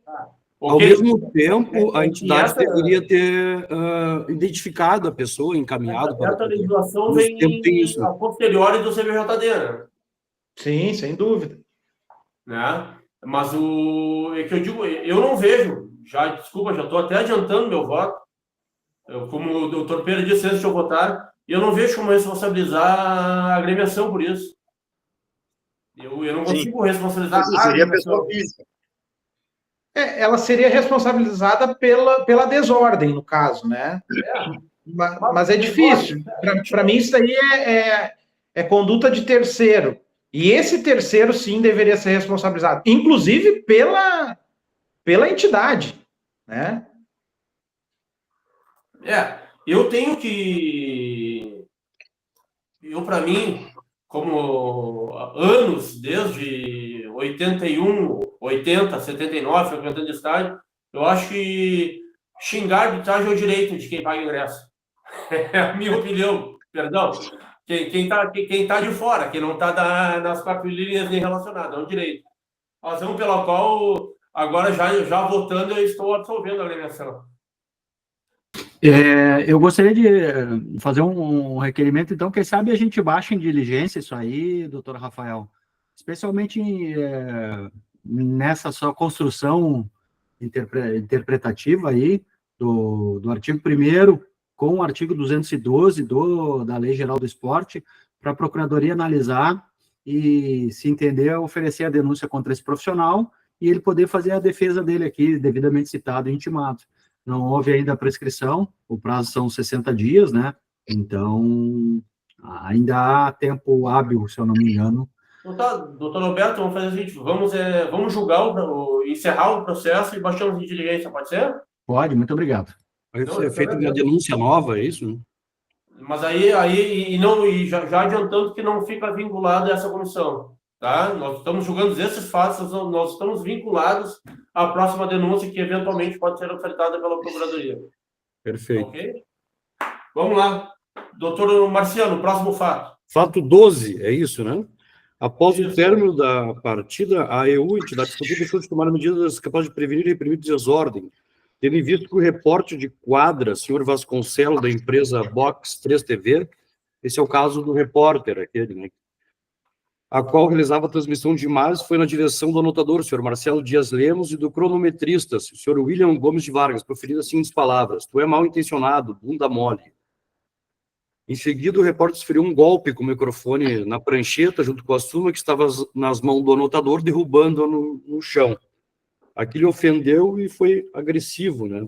Ao mesmo tempo, a entidade deveria ter identificado a pessoa, encaminhado para... Essa legislação vem a posteriori do CBJD, né? Sim, sem dúvida. Né? Mas é que eu digo, eu não vejo, já estou até adiantando meu voto, como o doutor Pedro disse antes de eu votar, eu não vejo como responsabilizar a agremiação por isso. Eu não consigo responsabilizar a seria a pessoa física. Ela seria responsabilizada pela desordem, no caso, né? Mas é difícil. Para mim, isso aí é conduta de terceiro. E esse terceiro, sim, deveria ser responsabilizado, inclusive pela entidade, né? Eu tenho que... para mim, como anos, desde 81, 80, 79, frequentando estádio, eu acho que xingar a arbitragem é o direito de quem paga ingresso. É a minha opinião, perdão. Quem tá de fora, quem não está nas 4 linhas nem relacionado, é um direito. Razão pela qual, agora já votando, eu estou absolvendo a agremiação. Eu gostaria de fazer um requerimento, então, quem sabe a gente baixa em diligência isso aí, doutor Rafael, especialmente nessa sua construção interpretativa aí do artigo 1º com o artigo 212 da Lei Geral do Esporte, para a Procuradoria analisar e, se entender, oferecer a denúncia contra esse profissional e ele poder fazer a defesa dele aqui, devidamente citado e intimado. Não houve ainda a prescrição, o prazo são 60 dias, né? Então, ainda há tempo hábil, se eu não me engano. Então tá, doutor Roberto, vamos fazer o seguinte, vamos julgar, encerrar o processo e baixamos de diligência, pode ser? Pode, muito obrigado. Vai ser feita uma denúncia nova, é isso? Né? Mas já adiantando que não fica vinculado a essa comissão, tá? Nós estamos julgando esses fatos, nós estamos vinculados à próxima denúncia que eventualmente pode ser ofertada pela Procuradoria. Perfeito. Ok? Vamos lá. Doutor Marciano, próximo fato. Fato 12, é isso, né? Após Isso. o término da partida, a EU, entidade esportiva, deixou de tomar medidas capazes de prevenir e reprimir desordem, tendo em vista que o repórter de quadra, senhor Vasconcelos, da empresa Box 3 TV, esse é o caso do repórter, aquele, né? A qual realizava a transmissão de imagens, foi na direção do anotador, senhor Marcelo Dias Lemos, e do cronometrista, senhor William Gomes de Vargas, proferindo as seguintes palavras: tu é mal intencionado, bunda mole. Em seguida, o repórter desferiu um golpe com o microfone na prancheta, junto com a súmula que estava nas mãos do anotador, derrubando-a no chão. Aquilo ofendeu e foi agressivo, né?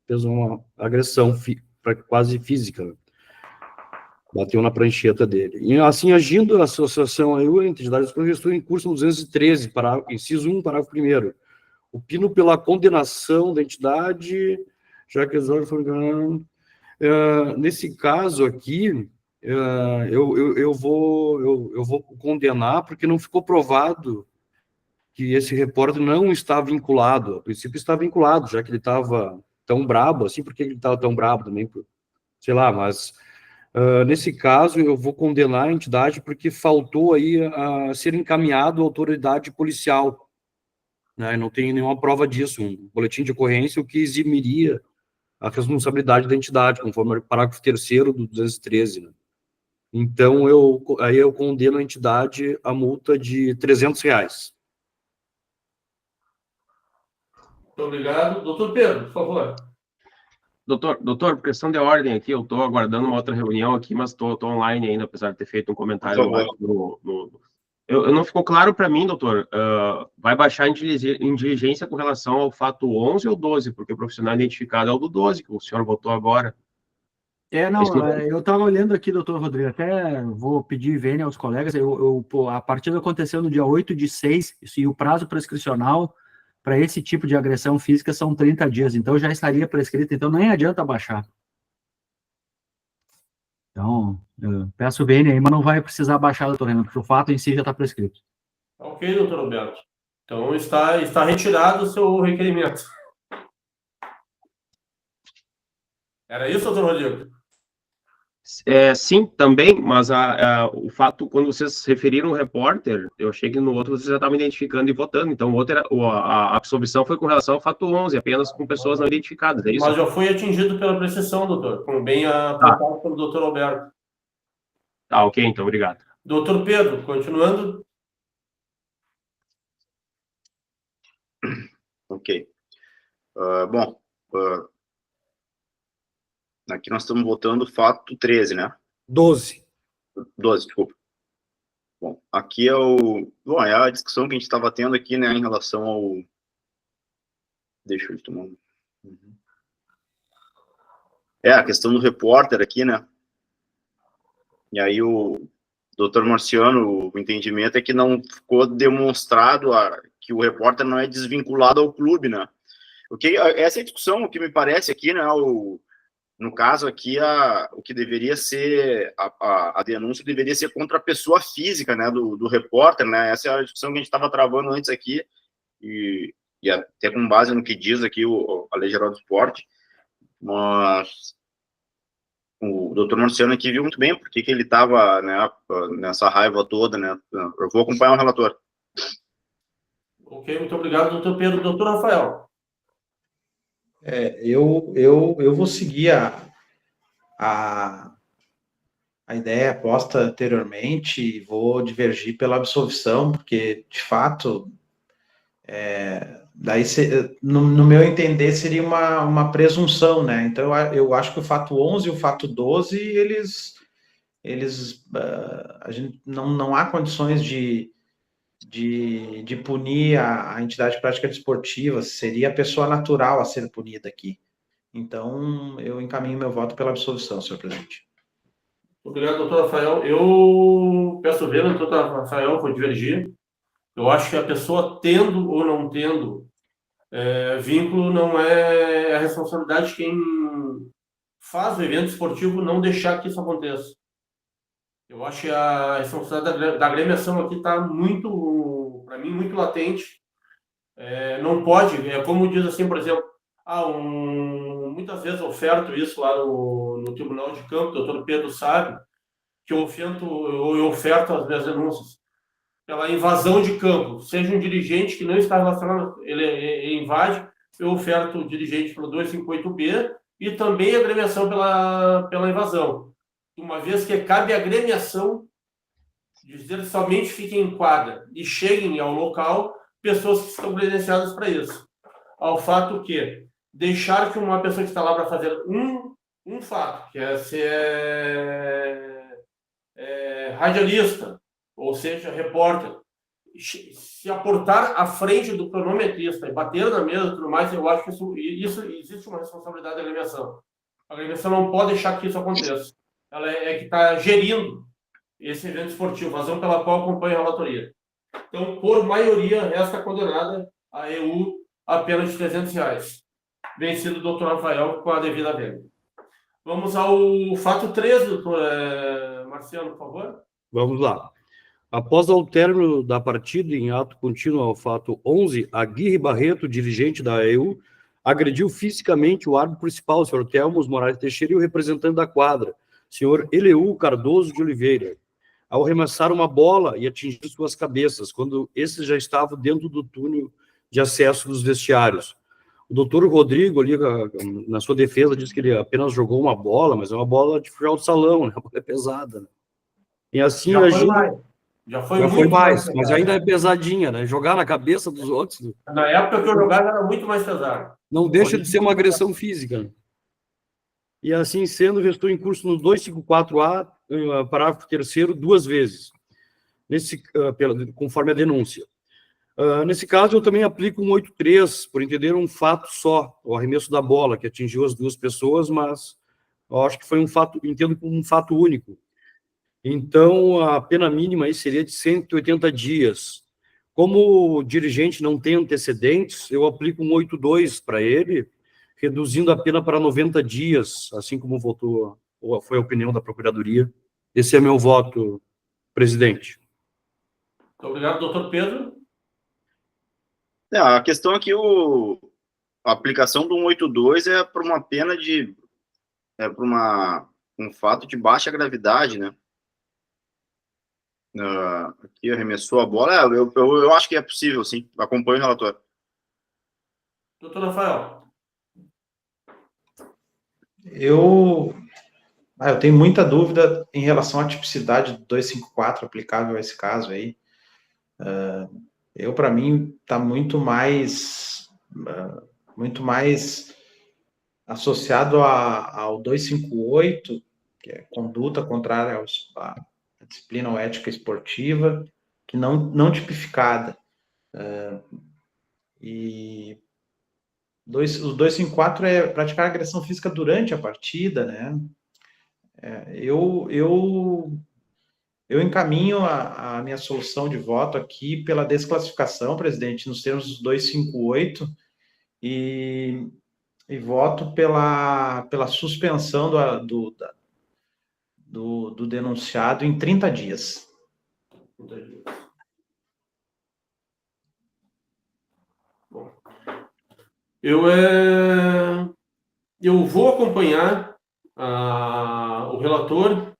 Fez uma agressão quase física. Né? Bateu na prancheta dele. E assim, agindo, a associação aí, a entidade estou em curso no 213, inciso 1, parágrafo 1º. Opino pela condenação da entidade, já que as ordens foram... nesse caso aqui, eu vou condenar porque não ficou provado que esse repórter não está vinculado. A princípio está vinculado, já que ele estava tão brabo assim. Por que ele estava tão brabo também? Sei lá, mas nesse caso eu vou condenar a entidade porque faltou aí a ser encaminhado à autoridade policial, né? Não tem nenhuma prova disso, um boletim de ocorrência, o que eximiria a responsabilidade da entidade, conforme o parágrafo 3º do 213. Né? Então, eu condeno a entidade a multa de R$300. Muito obrigado. Doutor Pedro, por favor. Doutor, por questão de ordem aqui, eu estou aguardando uma outra reunião aqui, mas estou online ainda, apesar de ter feito um comentário Eu não ficou claro para mim, doutor, vai baixar em diligência com relação ao fato 11 ou 12, porque o profissional identificado é o do 12, que o senhor votou agora. Eu estava olhando aqui, doutor Rodrigo, até vou pedir vênia aos colegas, a partida aconteceu no dia 8/6, e o prazo prescricional para esse tipo de agressão física são 30 dias, então já estaria prescrito, então nem adianta baixar. Então, eu peço vênia aí, mas não vai precisar baixar, doutor Renan, porque o fato em si já está prescrito. Ok, doutor Roberto. Então, está retirado o seu requerimento. Era isso, doutor Rodrigo? Sim, também, mas o fato, quando vocês referiram o repórter, eu achei que no outro vocês já estavam identificando e votando, então o outro a absolvição foi com relação ao fato 11, apenas com pessoas não identificadas, é isso? Mas já foi atingido pela prescrição, doutor, como bem apontado pelo doutor Alberto. Tá, ok, então, obrigado. Doutor Pedro, continuando. Ok. Aqui nós estamos votando o fato 13, né? 12, desculpa. Bom, aqui é a discussão que a gente estava tendo aqui, né, em relação ao... Deixa eu tomar a questão do repórter aqui, né? E aí o doutor Marciano, o entendimento é que não ficou demonstrado que o repórter não é desvinculado ao clube, né? Essa é a discussão, o que me parece aqui, né? No caso aqui, o que deveria ser, a denúncia deveria ser contra a pessoa física, né, do repórter, né, essa é a discussão que a gente estava travando antes aqui, e até com base no que diz aqui a Lei Geral do Esporte, mas o doutor Marciano aqui viu muito bem porque que ele estava, né, nessa raiva toda, né, eu vou acompanhar o relator. Ok, muito obrigado, doutor Pedro. Doutor Rafael. Eu vou seguir a ideia posta anteriormente e vou divergir pela absolvição, porque, de fato, daí, no meu entender, seria uma presunção, né? Então, eu acho que o fato 11 e o fato 12, a gente não há condições de punir a entidade de prática desportiva, seria a pessoa natural a ser punida aqui. Então, eu encaminho meu voto pela absolvição, senhor presidente. Obrigado, doutor Rafael. Eu peço ver, doutor Rafael, vou divergir. Eu acho que a pessoa tendo ou não tendo vínculo não é a responsabilidade de quem faz o evento esportivo não deixar que isso aconteça. Eu acho que a responsabilidade da agremiação aqui está muito, para mim, muito latente. Não pode, como diz assim, por exemplo, muitas vezes eu oferto isso lá no Tribunal de Campo, o doutor Pedro sabe, que eu oferto as minhas denúncias pela invasão de campo, seja um dirigente que não está relacionado, ele invade, eu oferto o dirigente pelo 258B e também a agremiação pela invasão. Uma vez que cabe à agremiação dizer que somente fiquem em quadra e cheguem ao local pessoas que estão credenciadas para isso. Ao fato que deixar que uma pessoa que está lá para fazer um fato, que é ser radialista, ou seja, repórter, se aportar à frente do cronometrista e bater na mesa e tudo mais, eu acho que isso existe uma responsabilidade da agremiação. A agremiação não pode deixar que isso aconteça. Ela é que está gerindo esse evento esportivo, razão pela qual acompanha a relatoria. Então, por maioria, resta condenada a EU a pena de R$300. Vencido o doutor Rafael com a devida venda. Vamos ao fato 13, doutor Marciano, por favor. Vamos lá. Após o término da partida em ato contínuo ao fato 11, Aguirre Barreto, dirigente da EU, agrediu fisicamente o árbitro principal, o senhor Telmos Moraes Teixeira, e o representante da quadra, senhor Eleu Cardoso de Oliveira, ao arremessar uma bola e atingir suas cabeças, quando esses já estavam dentro do túnel de acesso dos vestiários. O doutor Rodrigo, ali, na sua defesa, disse que ele apenas jogou uma bola, mas é uma bola de futebol de salão, né? A bola é pesada, né? E assim, Já foi mais, mas ainda é pesadinha, né? Jogar na cabeça dos outros. Na época que eu jogava era muito mais pesado. Não deixa de ser uma agressão física, né? E assim sendo, restou em curso no 254A, parágrafo 3º, 2 vezes, conforme a denúncia. Nesse caso, eu também aplico um 83, por entender um fato só, o arremesso da bola, que atingiu as duas pessoas, mas eu acho que foi um fato, entendo como um fato único. Então, a pena mínima aí seria de 180 dias. Como o dirigente não tem antecedentes, eu aplico um 82 para ele, reduzindo a pena para 90 dias, assim como votou, ou foi a opinião da Procuradoria. Esse é meu voto, presidente. Muito obrigado, doutor Pedro. A questão aqui, a aplicação do 182 é para uma pena de... para um fato de baixa gravidade, né? Aqui arremessou a bola. Eu acho que é possível, sim. Acompanho o relatório. Doutor Rafael. Eu tenho muita dúvida em relação à tipicidade do 254 aplicável a esse caso aí. Para mim, está muito mais associado ao 258, que é conduta contrária à disciplina ou ética esportiva, que não tipificada. E o 254 é praticar agressão física durante a partida, né? Eu encaminho a minha solução de voto aqui pela desclassificação, presidente, nos termos do 258, e voto pela suspensão do denunciado em 30 dias. Bom, eu vou acompanhar o relator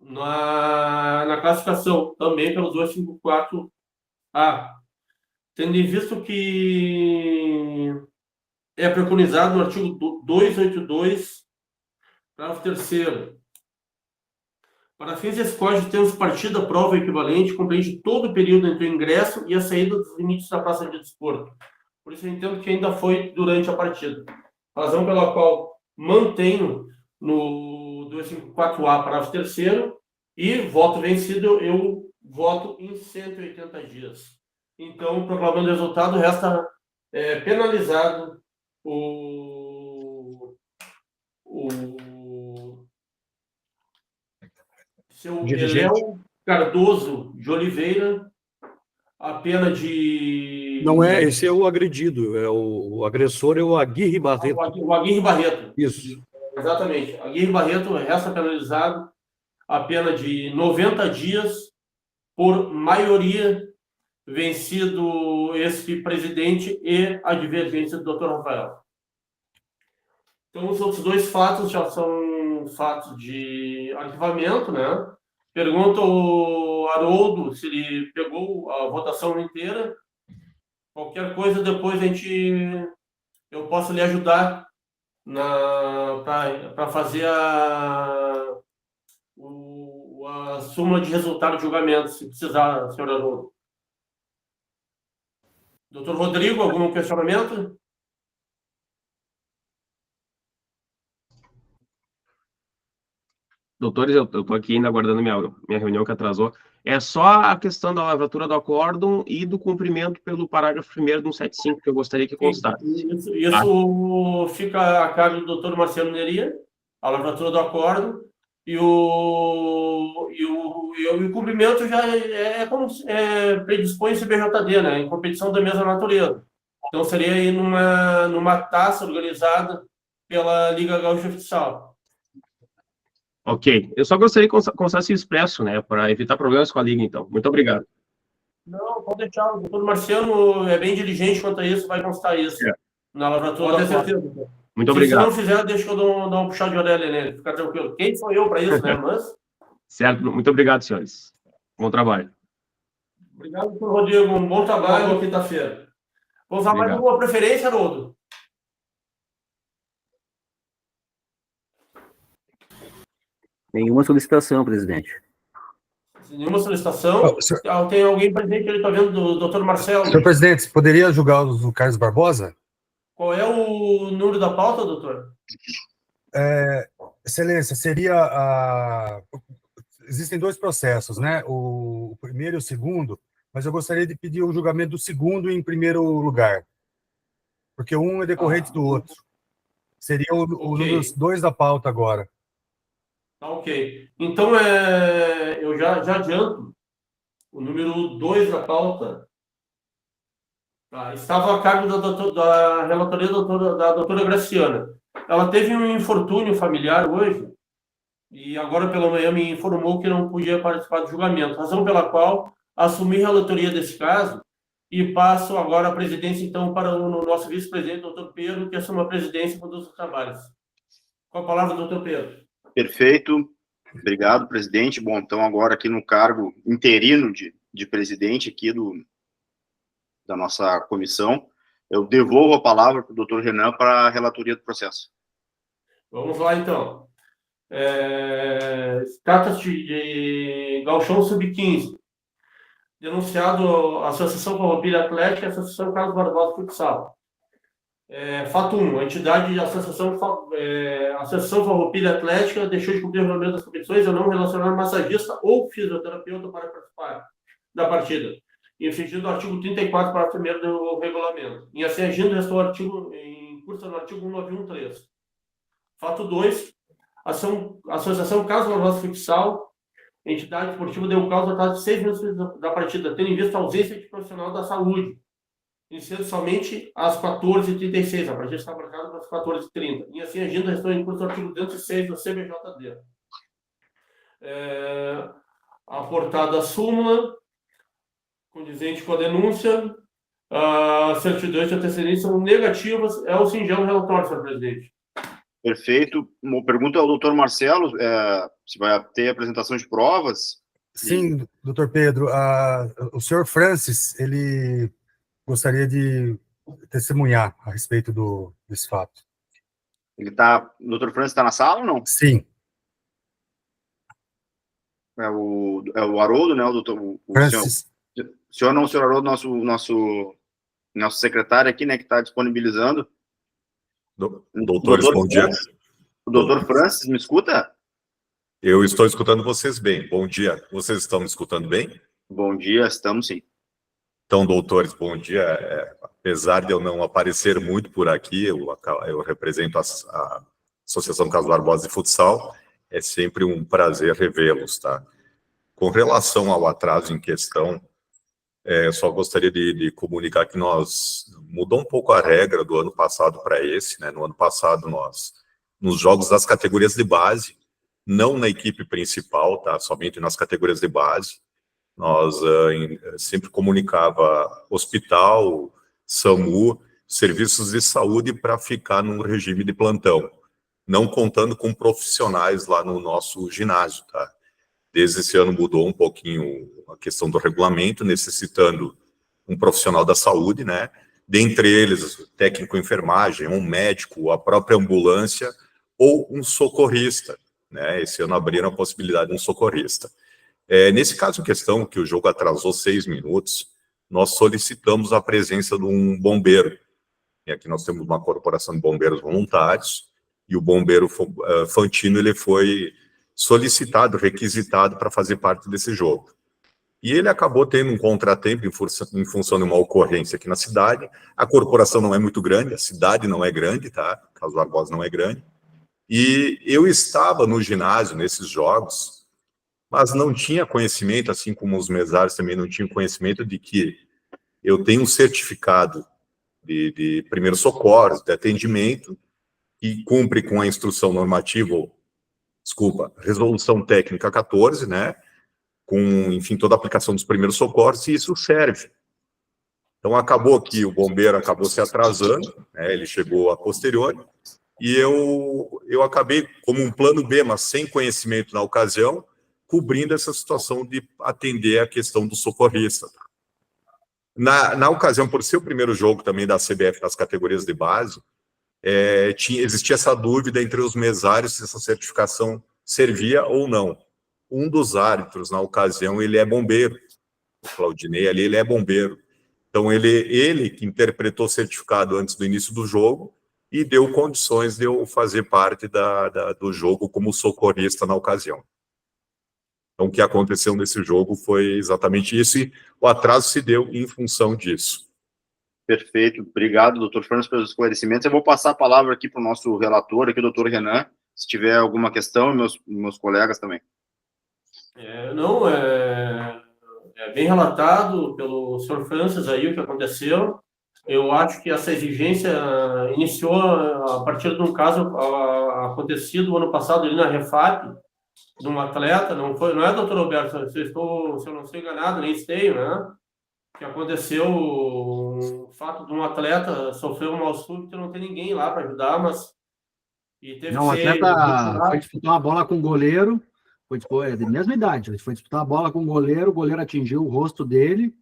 na classificação, também pelo 254A, tendo em vista que é preconizado no artigo 282, parágrafo 3º, Para fins desse código, temos partida, prova equivalente, compreende todo o período entre o ingresso e a saída dos limites da praça de desporto. Por isso, eu entendo que ainda foi durante a partida. Razão pela qual mantenho no 254A, parágrafo 3º, e voto vencido, eu voto em 180 dias. Então, proclamando o resultado, resta penalizado o seu Dirigente. Eléu Cardoso de Oliveira, a pena de... Não é, esse é o agredido, o agressor é o Aguirre Barreto. O Aguirre Barreto. Isso. Exatamente. Aguirre Barreto resta penalizado a pena de 90 dias por maioria, vencido esse presidente e a divergência do Dr. Rafael. Então, os outros dois fatos já são fatos de arquivamento, né? Pergunta ao Haroldo se ele pegou a votação inteira. Qualquer coisa, depois eu posso lhe ajudar para fazer a súmula de resultado de julgamento, se precisar, senhor Haroldo. Doutor Rodrigo, algum questionamento? Doutores, eu estou aqui ainda aguardando minha reunião que atrasou. É só a questão da lavratura do acórdão e do cumprimento pelo parágrafo 1º do 175, que eu gostaria que constasse. Isso fica a cargo do doutor Marcelo Neria, a lavratura do acórdão, e o cumprimento já predispõe esse BJD, né, em competição da mesma natureza. Então, seria aí numa taça organizada pela Liga Gaúcha Futsal. Ok. Eu só gostaria que constasse expresso, né, para evitar problemas com a Liga, então. Muito obrigado. Não, pode deixar. O doutor Marciano é bem diligente quanto a isso, vai constar isso. Na lavratura. Pode ter certeza. Muito obrigado. Se não fizer, deixa eu dar uma puxada de orelha nele. Fica tranquilo. Quem sou eu para isso, né? Mas... Certo. Muito obrigado, senhores. Bom trabalho. Obrigado, doutor Rodrigo. Um bom trabalho quinta-feira. Vamos usar mais alguma preferência, Haroldo? Nenhuma solicitação, presidente. Nenhuma solicitação. Tem alguém presente ali, está vendo, do doutor Marcelo? Senhor presidente, poderia julgar o Carlos Barbosa? Qual é o número da pauta, doutor? Excelência, existem dois processos, né? O primeiro e o segundo, mas eu gostaria de pedir o julgamento do segundo em primeiro lugar, porque um é decorrente do outro. Seria o número 2 da pauta agora. Ok. Então, eu já adianto. O número 2 da pauta estava a cargo da relatoria da doutora Graciana. Ela teve um infortúnio familiar hoje e agora pela manhã me informou que não podia participar do julgamento, razão pela qual assumi a relatoria desse caso e passo agora a presidência, então, para o nosso vice-presidente, doutor Pedro, que assume a presidência e conduz os trabalhos. Com a palavra, doutor Pedro. Perfeito. Obrigado, presidente. Bom, então, agora aqui no cargo interino de presidente aqui da nossa comissão, eu devolvo a palavra para o doutor Renan para a relatoria do processo. Vamos lá, então. Trata-se de Gauchão Sub-15, denunciado a Associação Farroupilha Atlética e a Associação Carlos Barbosa Futsal. Fato 1. A entidade de Associação Farroupilha Atlética deixou de cumprir o regulamento das competições ao não relacionar massagista ou fisioterapeuta para participar da partida, infringindo o artigo 34, parágrafo 1º do regulamento. Em assim agindo, restou o artigo em curso no artigo 1913. Fato 2. Associação Carlos Barbosa Futsal, entidade esportiva, deu causa atrás de 6 minutos da partida, tendo em vista a ausência de profissional da saúde, iniciando somente às 14h36, a partida está marcada para as 14h30. E assim, a agenda restou em curso do artigo 206 do CBJD. Aportada a súmula, condizente com a denúncia, as certidões de antecedência são negativas, é o singelo relatório, senhor presidente. Perfeito. Uma pergunta ao doutor Marcelo, se vai ter apresentação de provas? Sim, doutor Pedro, o senhor Francis, ele gostaria de testemunhar a respeito desse fato. O doutor Francis está na sala ou não? Sim. É o Haroldo, né? O doutor. Francis. Senhor Haroldo, nosso secretário aqui, né? Que está disponibilizando. Doutores, bom dia. O doutor Francis, me escuta? Eu estou escutando vocês bem. Bom dia. Vocês estão me escutando bem? Bom dia, estamos sim. Então, doutores, bom dia. Apesar de eu não aparecer muito por aqui, eu represento a Associação Carlos Barbosa de Futsal. É sempre um prazer revê-los, tá? Com relação ao atraso em questão, só gostaria de comunicar que mudou um pouco a regra do ano passado para esse, né? No ano passado, nos jogos das categorias de base, não na equipe principal, tá? Somente nas categorias de base, nós sempre comunicava hospital, SAMU, serviços de saúde para ficar num regime de plantão, não contando com profissionais lá no nosso ginásio, tá? Desde esse ano mudou um pouquinho a questão do regulamento, necessitando um profissional da saúde, né? Dentre eles, técnico de enfermagem, um médico, a própria ambulância ou um socorrista, né? Esse ano abriram a possibilidade de um socorrista. Nesse caso em questão, que o jogo atrasou 6 minutos, nós solicitamos a presença de um bombeiro. E aqui nós temos uma corporação de bombeiros voluntários, e o bombeiro Fantino ele foi solicitado, requisitado para fazer parte desse jogo. E ele acabou tendo um contratempo em função de uma ocorrência aqui na cidade. A corporação não é muito grande, a cidade não é grande, tá? Carlos Barbosa não é grande. E eu estava no ginásio nesses jogos, mas não tinha conhecimento, assim como os mesários também não tinham conhecimento de que eu tenho um certificado de primeiros socorros, de atendimento, que cumpre com a instrução normativa, resolução técnica 14, né, com, enfim, toda a aplicação dos primeiros socorros, e isso serve. Então, acabou que o bombeiro acabou se atrasando, né, ele chegou a posteriori, e eu acabei, como um plano B, mas sem conhecimento na ocasião, cobrindo essa situação de atender a questão do socorrista. Na ocasião, por ser o primeiro jogo também da CBF das categorias de base, existia essa dúvida entre os mesários se essa certificação servia ou não. Um dos árbitros, na ocasião, ele é bombeiro. O Claudinei ali, ele é bombeiro. Então, ele que interpretou o certificado antes do início do jogo e deu condições de eu fazer parte do jogo como socorrista na ocasião. Então, o que aconteceu nesse jogo foi exatamente isso, e o atraso se deu em função disso. Perfeito. Obrigado, doutor Fernandes, pelos esclarecimentos. Eu vou passar a palavra aqui para o nosso relator, aqui, o doutor Renan, se tiver alguma questão, e meus colegas também. Não, é bem relatado pelo senhor Francis aí o que aconteceu. Eu acho que essa exigência iniciou a partir de um caso acontecido ano passado ali na Refap, de um atleta, não é, doutor Alberto? Se eu não estou enganado, nem esteio, né? Que aconteceu o fato de um atleta sofrer um mal súbito e não ter ninguém lá para ajudar, mas... Não, o atleta foi disputar uma bola com o goleiro, é da mesma idade, ele foi disputar a bola com o goleiro atingiu o rosto dele,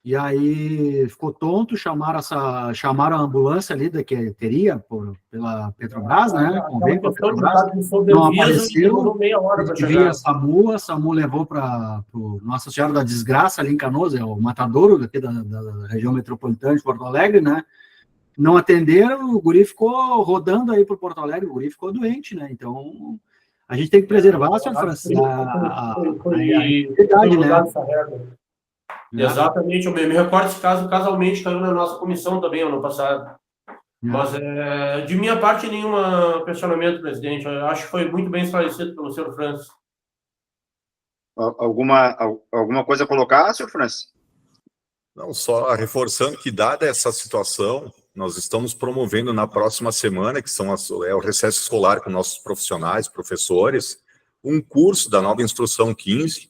e aí ficou tonto, chamaram a ambulância ali, que teria pela Petrobras, né? Não apareceu, via a SAMU levou para Nossa Senhora da Desgraça, ali em Canoas, é o matadouro daqui da região metropolitana de Porto Alegre, né? Não atenderam, o guri ficou rodando aí por Porto Alegre, o guri ficou doente, né? Então, a gente tem que preservar, senhor Francis, a idade, né? Exatamente, eu me recordo esse caso, casualmente caiu na nossa comissão também ano passado. Mas, de minha parte, nenhum questionamento, presidente. Eu acho que foi muito bem esclarecido pelo senhor Francis. Alguma coisa a colocar, senhor Francis? Não, só reforçando que, dada essa situação, nós estamos promovendo na próxima semana, que é o recesso escolar com nossos profissionais, professores, um curso da nova instrução 15,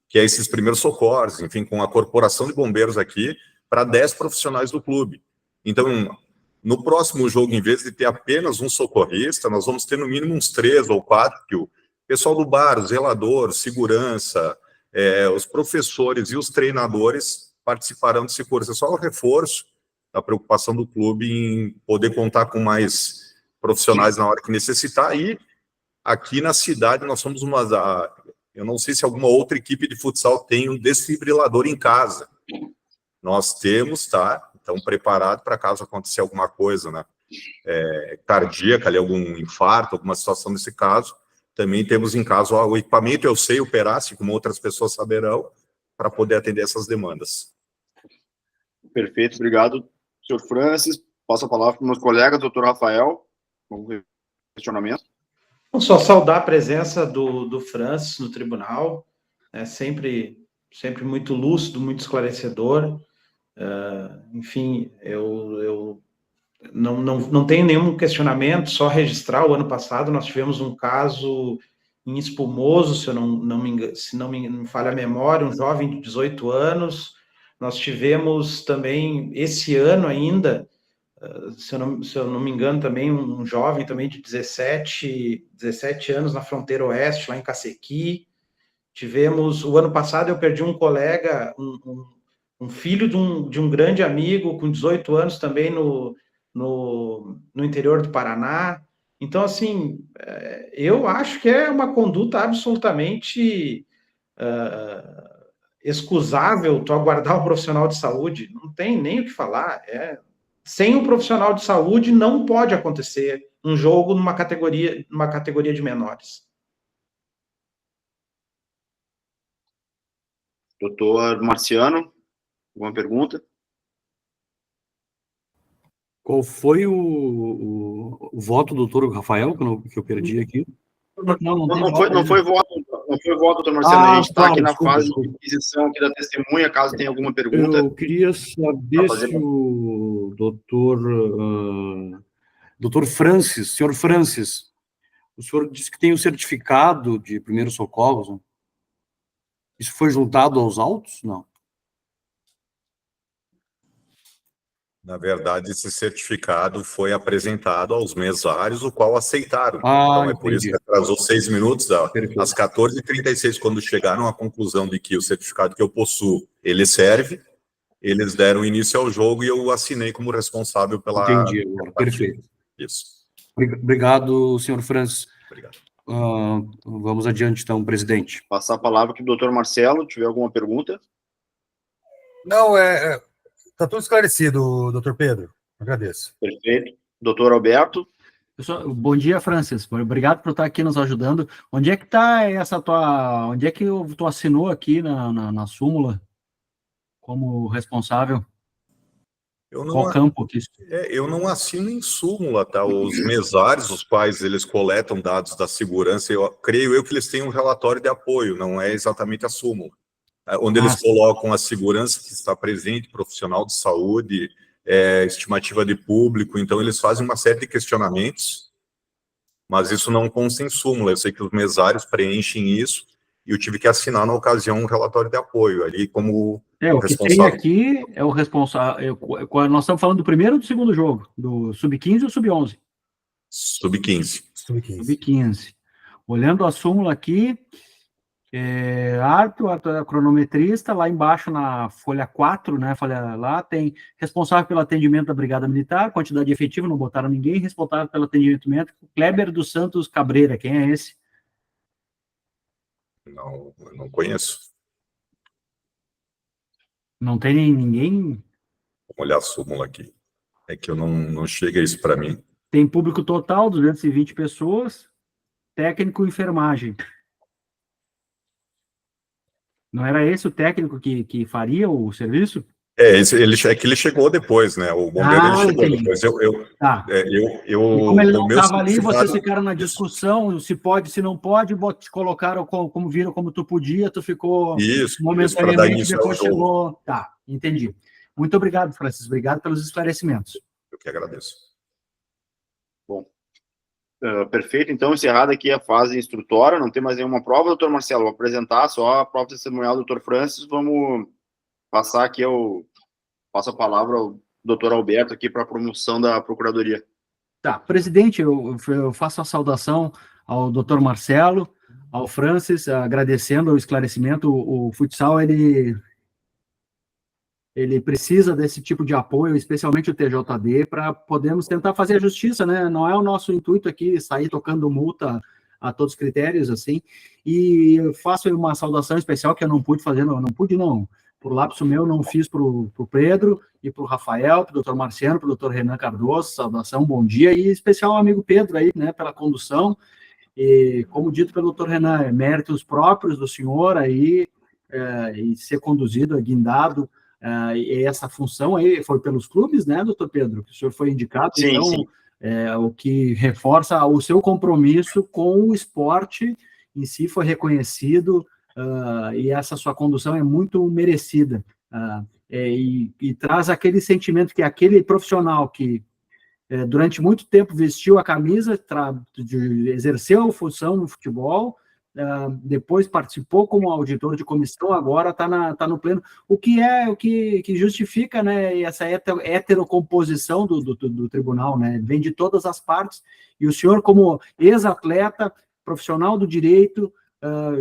que é esses primeiros socorros, enfim, com a corporação de bombeiros aqui, para 10 profissionais do clube. Então, no próximo jogo, em vez de ter apenas um socorrista, nós vamos ter no mínimo uns 3 ou 4, que o pessoal do bar, o zelador, segurança, os professores e os treinadores participarão desse curso. É só o reforço da preocupação do clube em poder contar com mais profissionais na hora que necessitar. E aqui na cidade nós somos Eu não sei se alguma outra equipe de futsal tem um desfibrilador em casa. Nós temos, tá? Então, preparado para caso acontecer alguma coisa, né? Cardíaca, ali, algum infarto, alguma situação desse caso. Também temos em casa o equipamento, eu sei operar, assim como outras pessoas saberão, para poder atender essas demandas. Perfeito, obrigado, senhor Francis. Passo a palavra para os meus colegas, doutor Rafael, com questionamento. Só saudar a presença do Francis no tribunal, né, sempre muito lúcido, muito esclarecedor. Enfim, eu não tenho nenhum questionamento, só registrar. O ano passado nós tivemos um caso em Espumoso, se não me falha a memória, um jovem de 18 anos. Nós tivemos também, esse ano ainda, se eu não me engano, também um jovem também de 17 anos na fronteira oeste, lá em Cacequi. Tivemos, o ano passado eu perdi um colega, um filho de um grande amigo, com 18 anos também no interior do Paraná. Então, assim, eu acho que é uma conduta absolutamente excusável tu aguardar o profissional de saúde. Não tem nem o que falar. Sem um profissional de saúde não pode acontecer um jogo numa categoria de menores. Doutor Marciano, alguma pergunta? Qual foi o voto do doutor Rafael, que eu perdi aqui? Não foi voto, doutor Marciano. A gente está aqui na fase de inquisição aqui da testemunha, caso tenha alguma pergunta. Eu queria saber se o doutor Francis, senhor Francis, o senhor disse que tem o certificado de primeiros socorros, né? Isso foi juntado aos autos? Não. Na verdade, esse certificado foi apresentado aos mesários, o qual aceitaram. Então, é por isso que atrasou 6 minutos, às 14h36, quando chegaram à conclusão de que o certificado que eu possuo, ele serve, eles deram início ao jogo e eu assinei como responsável pela... Entendi, agora. Perfeito. Isso. Obrigado, senhor Francis. Obrigado. Vamos adiante, então, presidente. Passar a palavra para o doutor Marcelo, tiver alguma pergunta? Não, está tudo esclarecido, doutor Pedro. Agradeço. Perfeito. Doutor Alberto. Bom dia, Francis. Obrigado por estar aqui nos ajudando. Onde é que está essa tua... Onde é que tu assinou aqui na súmula como responsável? Qual campo aqui? Eu não assino em súmula, tá? Os mesários, os quais eles coletam dados da segurança, creio eu que eles têm um relatório de apoio, não é exatamente a súmula. Onde eles colocam a segurança que está presente, profissional de saúde, estimativa de público, então eles fazem uma série de questionamentos, mas isso não consta em súmula. Eu sei que os mesários preenchem isso, e eu tive que assinar na ocasião um relatório de apoio, ali como o que tem aqui é o responsável, nós estamos falando do primeiro ou do segundo jogo? Do Sub-15 ou Sub-11? Sub-15. Sub-15. Olhando a súmula aqui, Arthur é cronometrista, lá embaixo na folha 4, né, lá tem responsável pelo atendimento da Brigada Militar, quantidade efetiva, não botaram ninguém, responsável pelo atendimento médico, Kleber dos Santos Cabreira, quem é esse? Não, eu não conheço. Não tem ninguém? Vamos olhar a súmula aqui. É que eu não chega isso para mim. Tem público total, 220 pessoas, técnico e enfermagem. Não era esse o técnico que faria o serviço? É que ele chegou depois, né? O bombeiro ele chegou depois. E como ele não estava ali, vocês ficaram na discussão, se pode, se não pode, te colocaram como viram como tu podia, tu ficou momentaneamente, depois chegou. Tá, entendi. Muito obrigado, Francis. Obrigado pelos esclarecimentos. Eu que agradeço. Bom, perfeito. Então, encerrada aqui a fase instrutória, não tem mais nenhuma prova, doutor Marcelo. Vou apresentar só a prova testemunhal do doutor Francis. Vamos passar aqui passo a palavra ao doutor Alberto aqui para a promoção da Procuradoria. Tá, presidente, eu faço a saudação ao doutor Marcelo, ao Francis, agradecendo o esclarecimento. O futsal, ele precisa desse tipo de apoio, especialmente o TJD, para podermos tentar fazer a justiça, né? Não é o nosso intuito aqui sair tocando multa a todos os critérios, assim, e eu faço uma saudação especial que eu não pude fazer, não, por lapso meu, não fiz para o Pedro e para o Rafael, para o doutor Marciano, para o doutor Renan Cardoso, saudação, bom dia, e especial ao amigo Pedro aí, né, pela condução, e como dito pelo doutor Renan, méritos próprios do senhor aí, e ser conduzido, guindado, e essa função aí foi pelos clubes, né, doutor Pedro, que o senhor foi indicado, Sim, então, sim. O que reforça o seu compromisso com o esporte em si, foi reconhecido, e essa sua condução é muito merecida, e traz aquele sentimento que aquele profissional que durante muito tempo vestiu a camisa, exerceu a função no futebol, depois participou como auditor de comissão, agora está no pleno, o que justifica, né, essa heterocomposição do tribunal, né, vem de todas as partes, e o senhor como ex-atleta, profissional do direito,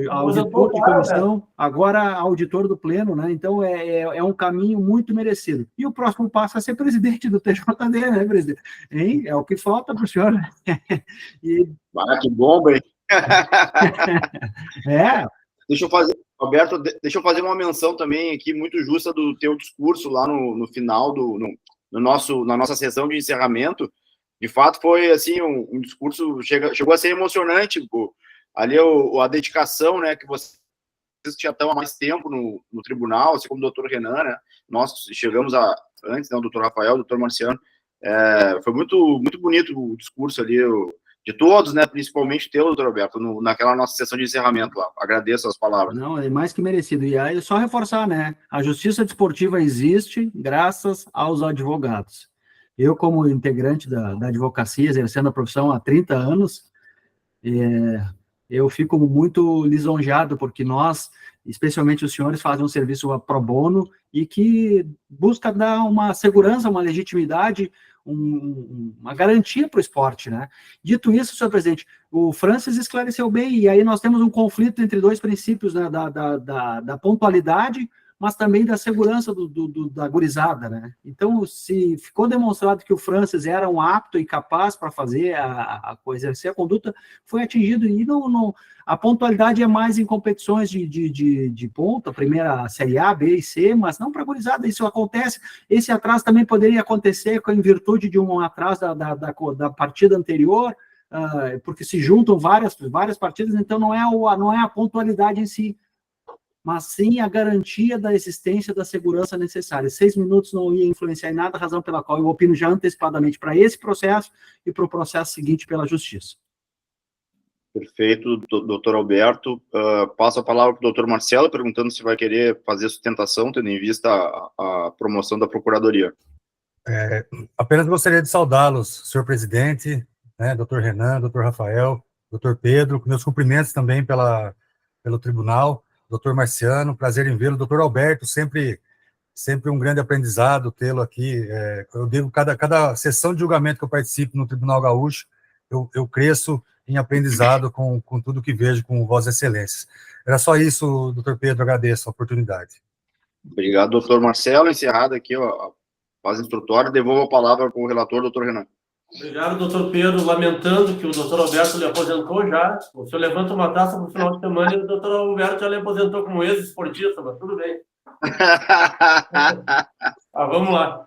auditor de comissão, agora auditor do pleno, né? Então é um caminho muito merecido. E o próximo passo é ser presidente do TJD, né, presidente? Hein? É o que falta para o senhor. Que bomba, hein? Deixa eu fazer, Alberto, deixa eu fazer uma menção também aqui muito justa do teu discurso lá no final na nossa sessão de encerramento. De fato, foi assim um discurso chegou a ser emocionante, pô. Ali a dedicação, né, que vocês já estão há mais tempo no tribunal, assim como o doutor Renan, né, nós chegamos antes, né, o doutor Rafael, o doutor Marciano, foi muito, muito bonito o discurso ali, de todos, né, principalmente teu, doutor Alberto, naquela nossa sessão de encerramento lá, agradeço as palavras. Não, é mais que merecido, e aí só reforçar, né, a justiça desportiva existe graças aos advogados. Eu, como integrante da advocacia, exercendo a profissão há 30 anos, eu fico muito lisonjeado, porque nós, especialmente os senhores, fazem um serviço pro bono e que busca dar uma segurança, uma legitimidade, uma garantia para o esporte, né? Dito isso, senhor presidente, o Francis esclareceu bem, e aí nós temos um conflito entre dois princípios, né, da pontualidade, mas também da segurança da gurizada, né? Então, se ficou demonstrado que o Francis era um apto e capaz para fazer, exercer a conduta, foi atingido, e a pontualidade é mais em competições de ponta, primeira Série A, B e C, mas não para a gurizada, isso acontece, esse atraso também poderia acontecer em virtude de um atraso da partida anterior, porque se juntam várias partidas, então não é a pontualidade em si, mas sim a garantia da existência da segurança necessária. 6 minutos não ia influenciar em nada, razão pela qual eu opino já antecipadamente para esse processo e para o processo seguinte pela Justiça. Perfeito, doutor Alberto. Passo a palavra para o doutor Marcelo, perguntando se vai querer fazer sustentação, tendo em vista a promoção da Procuradoria. Apenas gostaria de saudá-los, senhor presidente, né, doutor Renan, doutor Rafael, doutor Pedro, meus cumprimentos também pelo tribunal. Doutor Marciano, prazer em vê-lo. Doutor Alberto, sempre um grande aprendizado tê-lo aqui. Eu devo, cada sessão de julgamento que eu participo no Tribunal Gaúcho, eu cresço em aprendizado com tudo que vejo com Vossas Excelências. Era só isso, doutor Pedro, agradeço a oportunidade. Obrigado, doutor Marcelo. Encerrada aqui a fase instrutória, devolvo a palavra para o relator, doutor Renan. Obrigado, doutor Pedro, lamentando que o doutor Alberto lhe aposentou já. O senhor levanta uma taça para o final de semana e o doutor Alberto já lhe aposentou como ex-esportista, mas tudo bem. Vamos lá.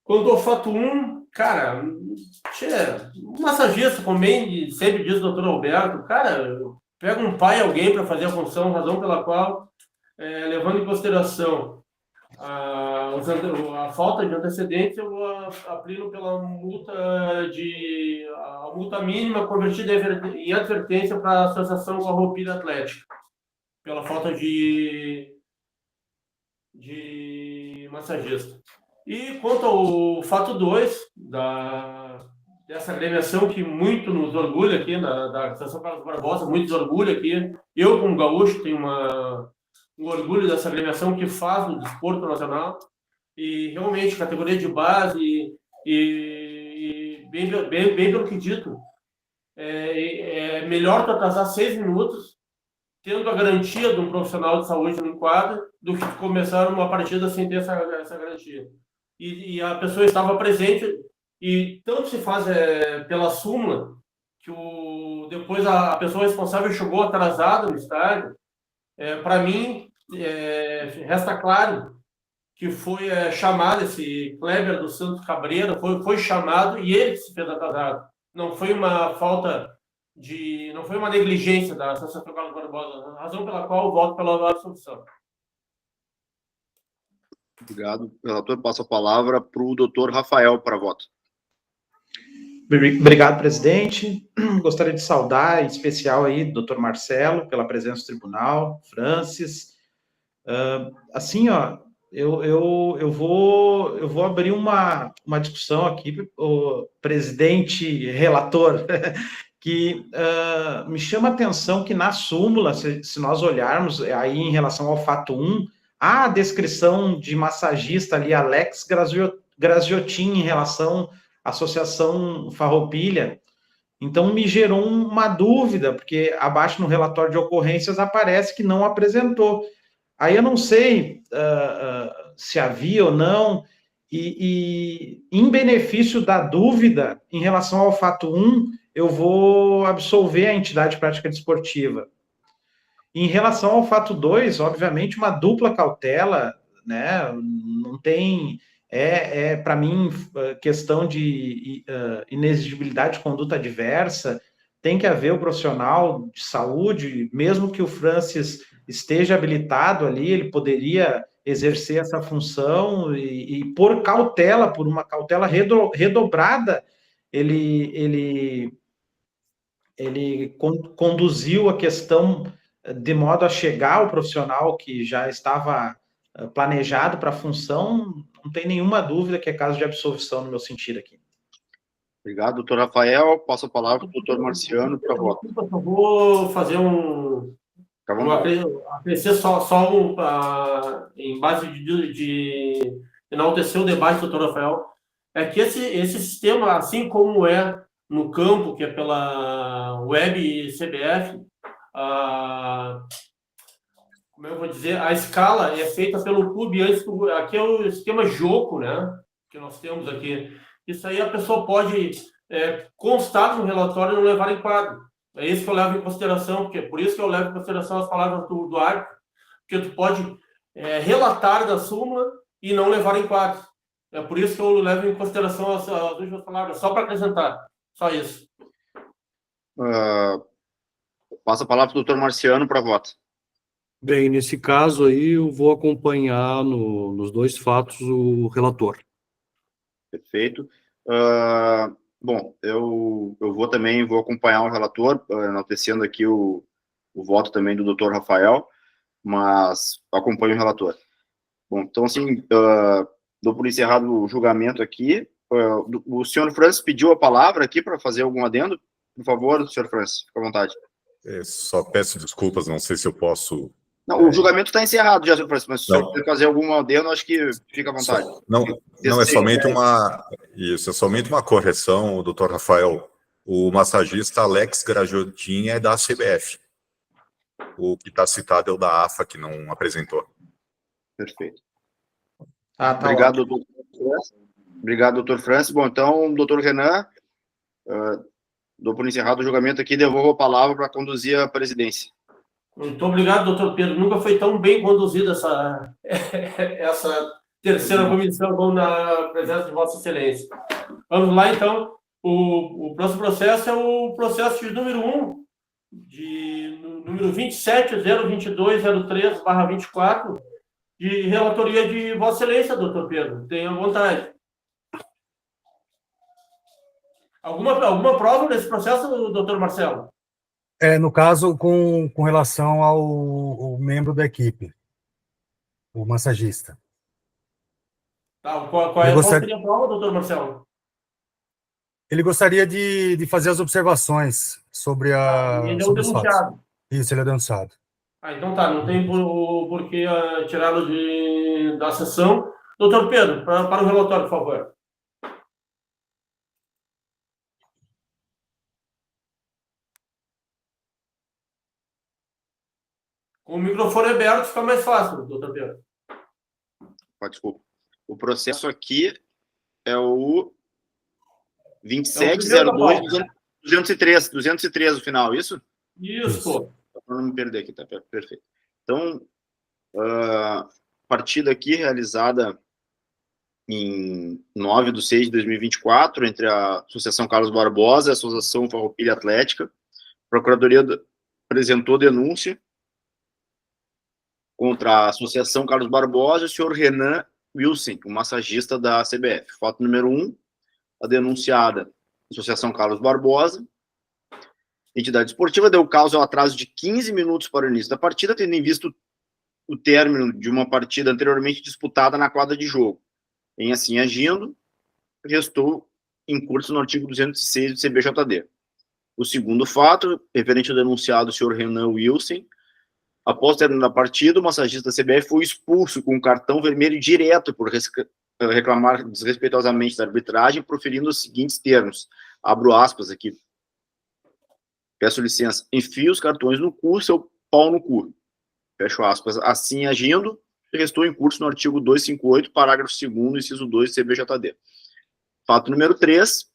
Quanto ao fato 1, cara, um massagista, como bem sempre diz o doutor Alberto, cara, pega um pai, alguém para fazer a função, razão pela qual, levando em consideração a falta de antecedentes, eu aplico pela multa a multa mínima convertida em advertência para a associação com a Roupilha Atlética, pela falta de massagista. E quanto ao fato 2, dessa agremiação que muito nos orgulha aqui, da Associação Carlos Barbosa, muito nos orgulha aqui, eu como gaúcho tenho um orgulho dessa agremiação que faz o desporto nacional, e realmente categoria de base, e bem pelo que dito, é melhor tu atrasar 6 minutos, tendo a garantia de um profissional de saúde no quadro, do que começar uma partida sem ter essa garantia. E a pessoa estava presente, e tanto se faz pela súmula, depois a pessoa responsável chegou atrasada no estádio. Para mim, resta claro que foi chamado esse Kleber dos Santos Cabreira, foi chamado e ele se fez atrasado. Não foi uma falta não foi uma negligência da Associação Carlos Barbosa, a razão pela qual eu voto pela absolvição. Obrigado. O relator passa a palavra para o doutor Rafael para voto. Obrigado, presidente. Gostaria de saudar, em especial, aí, o doutor Marcelo, pela presença do tribunal, Francis. Assim, ó, eu vou abrir uma discussão aqui, o presidente relator, que me chama a atenção que na súmula, se nós olharmos aí em relação ao fato 1, há a descrição de massagista ali, Alex Graziotin, em relação à Associação Farroupilha. Então, me gerou uma dúvida, porque abaixo no relatório de ocorrências aparece que não apresentou. Aí eu não sei se havia ou não, e em benefício da dúvida, em relação ao fato 1, eu vou absolver a entidade prática desportiva. Em relação ao fato 2, obviamente, uma dupla cautela, né, não tem... para mim, questão de inexigibilidade de conduta adversa, tem que haver o profissional de saúde, mesmo que o Francis esteja habilitado ali, ele poderia exercer essa função e por cautela, por uma cautela redobrada, ele conduziu a questão de modo a chegar ao profissional que já estava planejado para a função. Não tem nenhuma dúvida que é caso de absolvição no meu sentido aqui. Obrigado, doutor Rafael. Passo a palavra para o doutor Marciano para voto. Eu vou fazer acrescer só em base de enaltecer o debate, doutor Rafael, é que esse sistema, assim como é no campo, que é pela web CBF, como eu vou dizer, a escala é feita pelo clube antes aqui é o esquema jogo, né, que nós temos aqui. Isso aí a pessoa pode constar no relatório e não levar em quadro. É isso que eu levo em consideração, porque por isso que eu levo em consideração as palavras do árbitro, porque tu pode relatar da súmula e não levar em quadro. É por isso que eu levo em consideração as últimas palavras, só para acrescentar. Só isso. Passa a palavra para o doutor Marciano para voto. Bem, nesse caso aí, eu vou acompanhar nos dois fatos o relator. Perfeito. Bom, eu vou acompanhar o relator, enaltecendo aqui o voto também do doutor Rafael, mas acompanho o relator. Bom, então, assim, dou por encerrado o julgamento aqui. O senhor Francis pediu a palavra aqui para fazer algum adendo? Por favor, senhor Francis, fica à vontade. Só peço desculpas, não sei se eu posso... Não, o julgamento está encerrado já, senhor Francis, mas se o senhor quiser fazer algum adendo, acho que fica à vontade. Não, é somente uma correção, doutor Rafael. O massagista Alex Graziotin é da CBF. O que está citado é o da AFA, que não apresentou. Perfeito. Tá obrigado, doutor Francis. Obrigado, doutor Francis. Bom, então, doutor Renan, dou por encerrado o julgamento aqui e devolvo a palavra para conduzir a presidência. Muito obrigado, doutor Pedro. Nunca foi tão bem conduzida essa terceira comissão como na presença de Vossa Excelência. Vamos lá, então. O próximo processo é o processo de número 1, de número 2702203/24, de relatoria de Vossa Excelência, doutor Pedro. Tenha vontade. Alguma prova nesse processo, doutor Marcelo? No caso, com relação ao membro da equipe, o massagista. Tá, qual seria a prova, doutor Marcelo? Ele gostaria de fazer as observações sobre ele é o denunciado. Isso, ele é denunciado. Então tá, não tem por que tirá-lo da sessão. Doutor Pedro, para o relatório, por favor. Com o microfone aberto fica mais fácil, doutor Pedro. Desculpa. O processo aqui é o 2702 203 o final, isso? Isso, pô. Para não me perder aqui, tá? Perfeito. Então, partida aqui realizada em 9/6/2024, entre a Associação Carlos Barbosa e a Associação Farroupilha Atlética. A Procuradoria apresentou denúncia contra a Associação Carlos Barbosa e o senhor Renan Wilson, o massagista da CBF. Fato número 1, a denunciada Associação Carlos Barbosa, entidade esportiva, deu causa ao atraso de 15 minutos para o início da partida, tendo em vista o término de uma partida anteriormente disputada na quadra de jogo. Em assim agindo, restou em curso no artigo 206 do CBJD. O segundo fato, referente ao denunciado, o senhor Renan Wilson, após o término da partida, o massagista da CBF foi expulso com um cartão vermelho direto por reclamar desrespeitosamente da arbitragem, proferindo os seguintes termos. Abro aspas aqui. Peço licença. Enfia os cartões no cu, seu pau no cu. Fecho aspas. Assim agindo, restou em curso no artigo 258, parágrafo 2º, inciso 2 do CBJD. Fato número 3.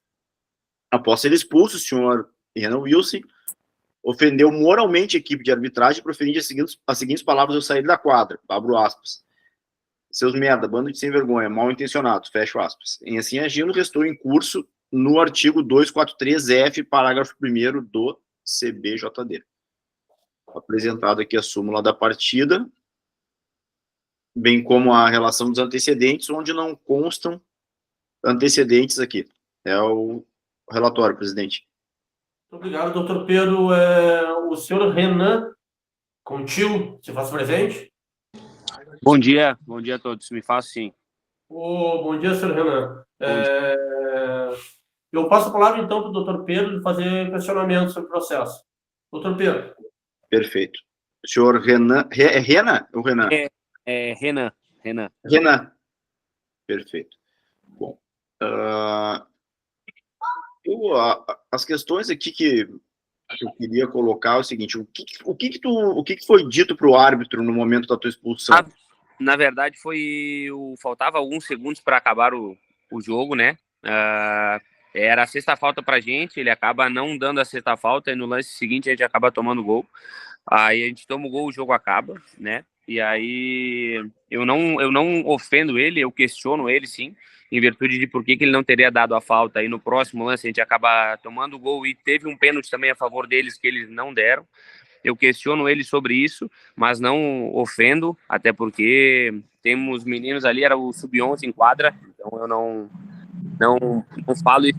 Após ser expulso, o senhor Renan Wilson ofendeu moralmente a equipe de arbitragem, proferindo as seguintes palavras ao sair da quadra. Abro aspas. Seus merda, bando de sem vergonha, mal intencionados. Fecho aspas. Em assim agindo, restou em curso no artigo 243F, parágrafo 1º do CBJD. Apresentado aqui a súmula da partida, bem como a relação dos antecedentes, onde não constam antecedentes aqui. É o relatório, presidente. Muito obrigado, doutor Pedro. O senhor Renan, contigo, se faz presente? Bom dia a todos. Me faço sim. Bom dia, senhor Renan. Eu passo a palavra, então, para o doutor Pedro de fazer questionamento sobre o processo. Doutor Pedro. Perfeito. O senhor Renan... É Renan ou Renan? Renan. Renan. Perfeito. Bom. As questões aqui que eu queria colocar é o seguinte: o que foi dito para o árbitro no momento da tua expulsão? Na verdade, faltava alguns segundos para acabar o jogo, né? Era a sexta falta pra gente, ele acaba não dando a sexta falta, e no lance seguinte a gente acaba tomando gol. Aí a gente toma o gol, o jogo acaba, né? E aí eu não ofendo ele, eu questiono ele, sim, em virtude de por que ele não teria dado a falta. Aí no próximo lance a gente acaba tomando o gol e teve um pênalti também a favor deles que eles não deram. Eu questiono ele sobre isso, mas não ofendo, até porque temos meninos ali, era o sub-11 em quadra, então eu não falo isso,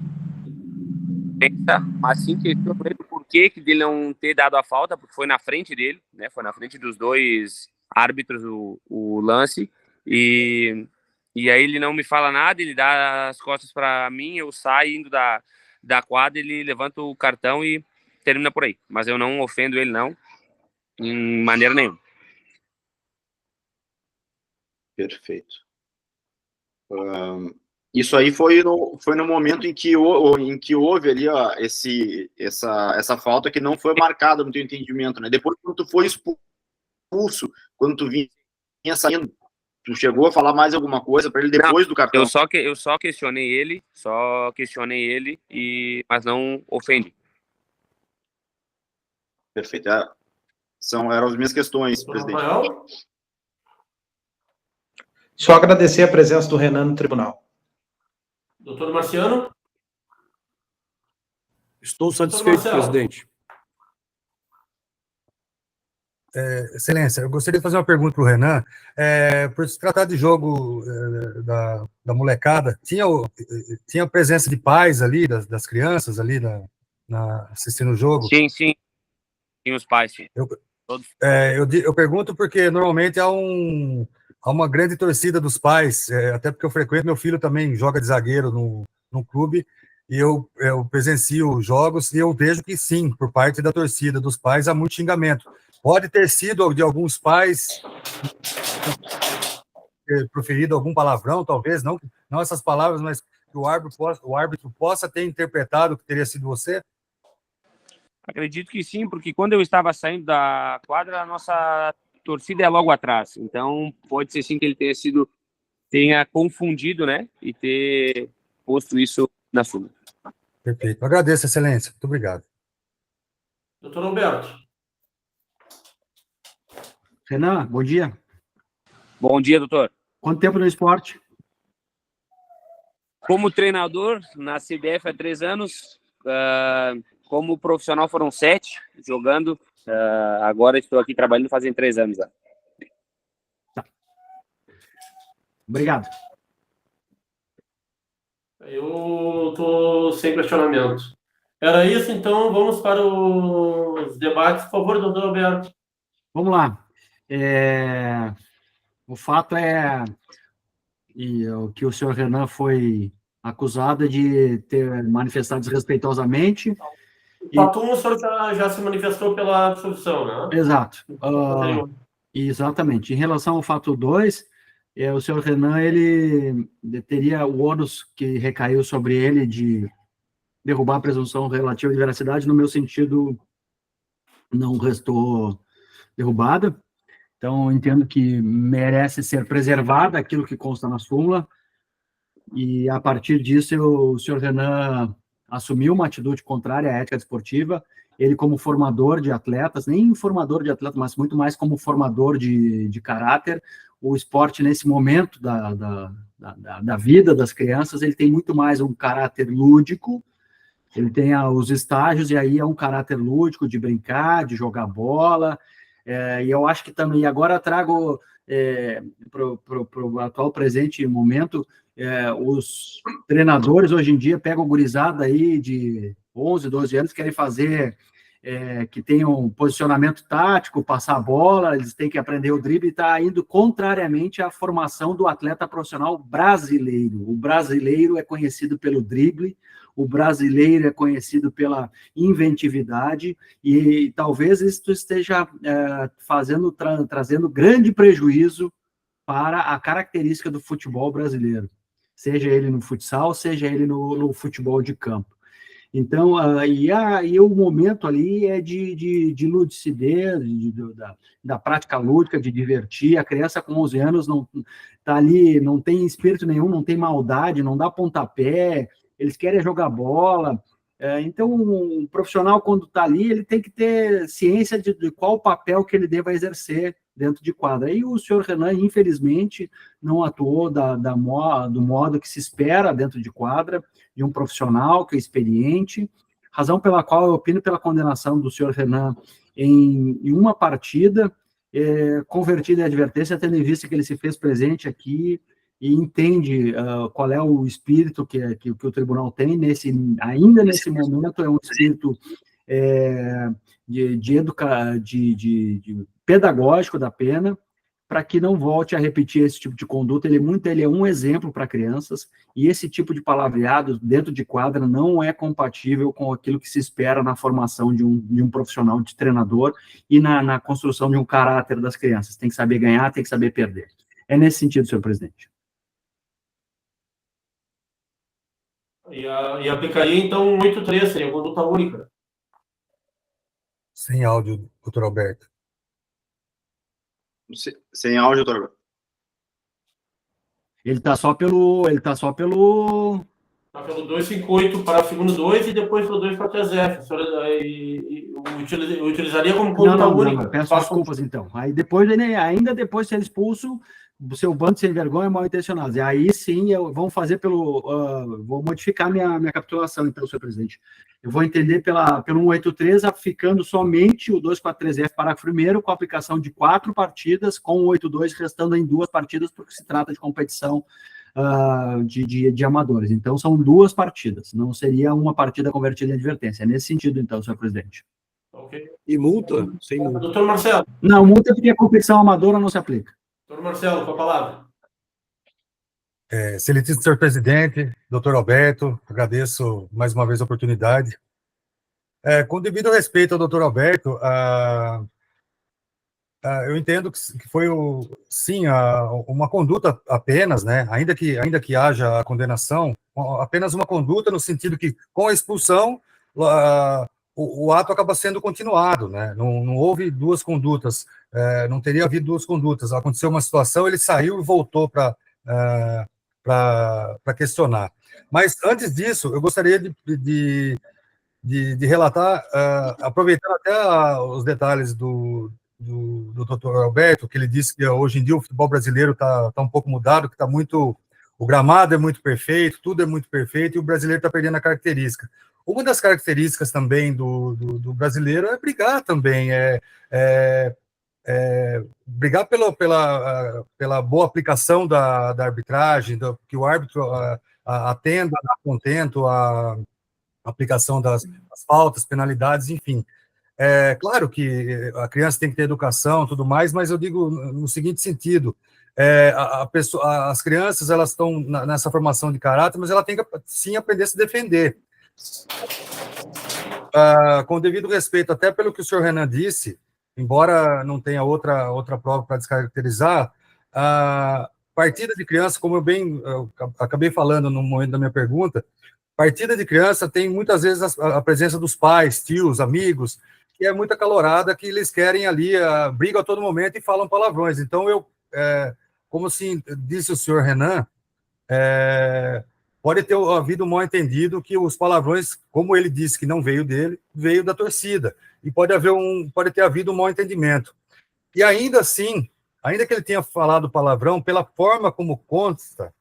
mas sim questiono ele por que dele não ter dado a falta, porque foi na frente dele, né? Foi na frente dos dois árbitros o lance, e aí ele não me fala nada, ele dá as costas para mim, eu saio indo da quadra, ele levanta o cartão e termina por aí. Mas eu não ofendo ele, não, em maneira nenhuma. Perfeito. Isso aí foi no momento em que houve ali, ó, essa falta que não foi marcada no teu entendimento, né? Depois, quando tu foi expulso, quando tu vinha saindo, tu chegou a falar mais alguma coisa para ele depois do cartão? Eu só questionei ele, mas não ofendi. Perfeito. Eram as minhas questões, presidente. Só agradecer a presença do Renan no tribunal. Doutor Marciano? Estou satisfeito, presidente. Excelência, eu gostaria de fazer uma pergunta para o Renan. Por se tratar de jogo da molecada, tinha presença de pais ali, das crianças ali assistindo o jogo? Sim. Tinha os pais, sim. Eu pergunto porque normalmente há uma grande torcida dos pais, até porque eu frequento, meu filho também joga de zagueiro no clube, e eu presencio jogos e eu vejo que sim, por parte da torcida, dos pais, há muito xingamento. Pode ter sido de alguns pais proferido algum palavrão, talvez, não essas palavras, mas que o árbitro possa ter interpretado que teria sido você? Acredito que sim, porque quando eu estava saindo da quadra, a nossa torcida é logo atrás. Então, pode ser sim que ele tenha confundido, né? E ter posto isso na súmula. Perfeito. Agradeço, excelência. Muito obrigado. Doutor Alberto. Renan, bom dia. Bom dia, doutor. Quanto tempo no esporte? Como treinador, na CBF há 3 anos. Como profissional foram 7, jogando. Agora estou aqui trabalhando fazem 3 anos. Já. Tá. Obrigado. Eu estou sem questionamento. Era isso, então vamos para os debates. Por favor, doutor Alberto. Vamos lá. O fato é que o senhor Renan foi acusado de ter manifestado desrespeitosamente. O fato 1, o senhor já se manifestou pela absolvição, né? Exato. Exatamente. Em relação ao fato 2, o senhor Renan, ele teria o ônus que recaiu sobre ele de derrubar a presunção relativa de veracidade. No meu sentido, não restou derrubada. Então, entendo que merece ser preservada aquilo que consta na súmula, e, a partir disso, o senhor Renan assumiu uma atitude contrária à ética desportiva. Ele, como formador de atletas, nem formador de atletas, mas muito mais como formador de caráter, o esporte, nesse momento da vida das crianças, ele tem muito mais um caráter lúdico. Ele tem os estágios, e aí é um caráter lúdico, de brincar, de jogar bola. E eu acho que também, agora trago para o atual presente momento, os treinadores hoje em dia pegam gurizada aí de 11, 12 anos, querem fazer, que tem um posicionamento tático, passar a bola, eles têm que aprender o drible, e está indo contrariamente à formação do atleta profissional brasileiro. O brasileiro é conhecido pelo drible, o brasileiro é conhecido pela inventividade, e talvez isso esteja trazendo grande prejuízo para a característica do futebol brasileiro, seja ele no futsal, seja ele no futebol de campo. Então, e o momento ali é de ludicidez, da prática lúdica, de divertir. A criança com 11 anos não está ali, não tem espírito nenhum, não tem maldade, não dá pontapé, eles querem jogar bola. Então, um profissional, quando está ali, ele tem que ter ciência de qual papel que ele deva exercer dentro de quadra. E o senhor Renan, infelizmente, não atuou do modo que se espera dentro de quadra, de um profissional que é experiente, razão pela qual eu opino pela condenação do senhor Renan em uma partida, convertida em advertência, tendo em vista que ele se fez presente aqui e entende qual é o espírito que o tribunal tem, ainda nesse momento, é um espírito de pedagógico da pena, para que não volte a repetir esse tipo de conduta. Ele é um exemplo para crianças, e esse tipo de palavreado dentro de quadra não é compatível com aquilo que se espera na formação de um profissional, de treinador, e na construção de um caráter das crianças. Tem que saber ganhar, tem que saber perder. É nesse sentido, senhor presidente. E aplicaria, então, 8.3, seria conduta única. Sem áudio, doutor Alberto. Sem áudio, doutor Alberto. Ele está só pelo... Está pelo 258 para o segundo 2 e depois pelo 2 para 3F. O senhor utilizaria como conduta única. Não, peço desculpas, então. Aí depois, ainda depois de ser expulso, o seu bando sem vergonha, mal intencionado. E aí sim, vamos fazer vou modificar minha capitulação, então, senhor presidente. Eu vou entender pelo 183, ficando somente o 243F, parágrafo 1º, com a aplicação de 4 partidas, com o 82 restando em 2 partidas, porque se trata de competição de amadores. Então, são 2 partidas, não seria uma partida convertida em advertência. É nesse sentido, então, senhor presidente. Okay. E multa? Sem multa. Doutor Marcelo. Não, multa é porque a competição amadora não se aplica. Doutor Marcelo, com a palavra. Excelentíssimo senhor presidente, doutor Alberto, agradeço mais uma vez a oportunidade. Com devido respeito ao doutor Alberto, eu entendo que foi, sim, uma conduta apenas, né? Ainda que haja a condenação, apenas uma conduta no sentido que, com a expulsão, o ato acaba sendo continuado, né? Não houve 2 condutas, não teria havido 2 condutas. Aconteceu uma situação, ele saiu e voltou para questionar. Mas, antes disso, eu gostaria de relatar, aproveitando até os detalhes do doutor Alberto, que ele disse que hoje em dia o futebol brasileiro está um pouco mudado, que está muito... O gramado é muito perfeito, tudo é muito perfeito, e o brasileiro está perdendo a característica. Uma das características também do brasileiro é brigar também, brigar pela boa aplicação da arbitragem, que o árbitro atenda a contento a aplicação das faltas, penalidades, enfim. É claro que a criança tem que ter educação, tudo mais, mas eu digo no seguinte sentido: as crianças, elas estão nessa formação de caráter, mas ela tem que sim aprender a se defender. Com o devido respeito, até pelo que o senhor Renan disse, embora não tenha outra prova para descaracterizar, a partida de criança, como eu acabei falando no momento da minha pergunta, partida de criança tem muitas vezes a presença dos pais, tios, amigos, que é muito acalorada, que eles querem ali, brigam a todo momento e falam palavrões. Então, como assim disse o senhor Renan, pode ter havido um mal-entendido que os palavrões, como ele disse que não veio dele, veio da torcida. E pode ter havido um mal-entendimento. E ainda assim, ainda que ele tenha falado palavrão, pela forma como consta,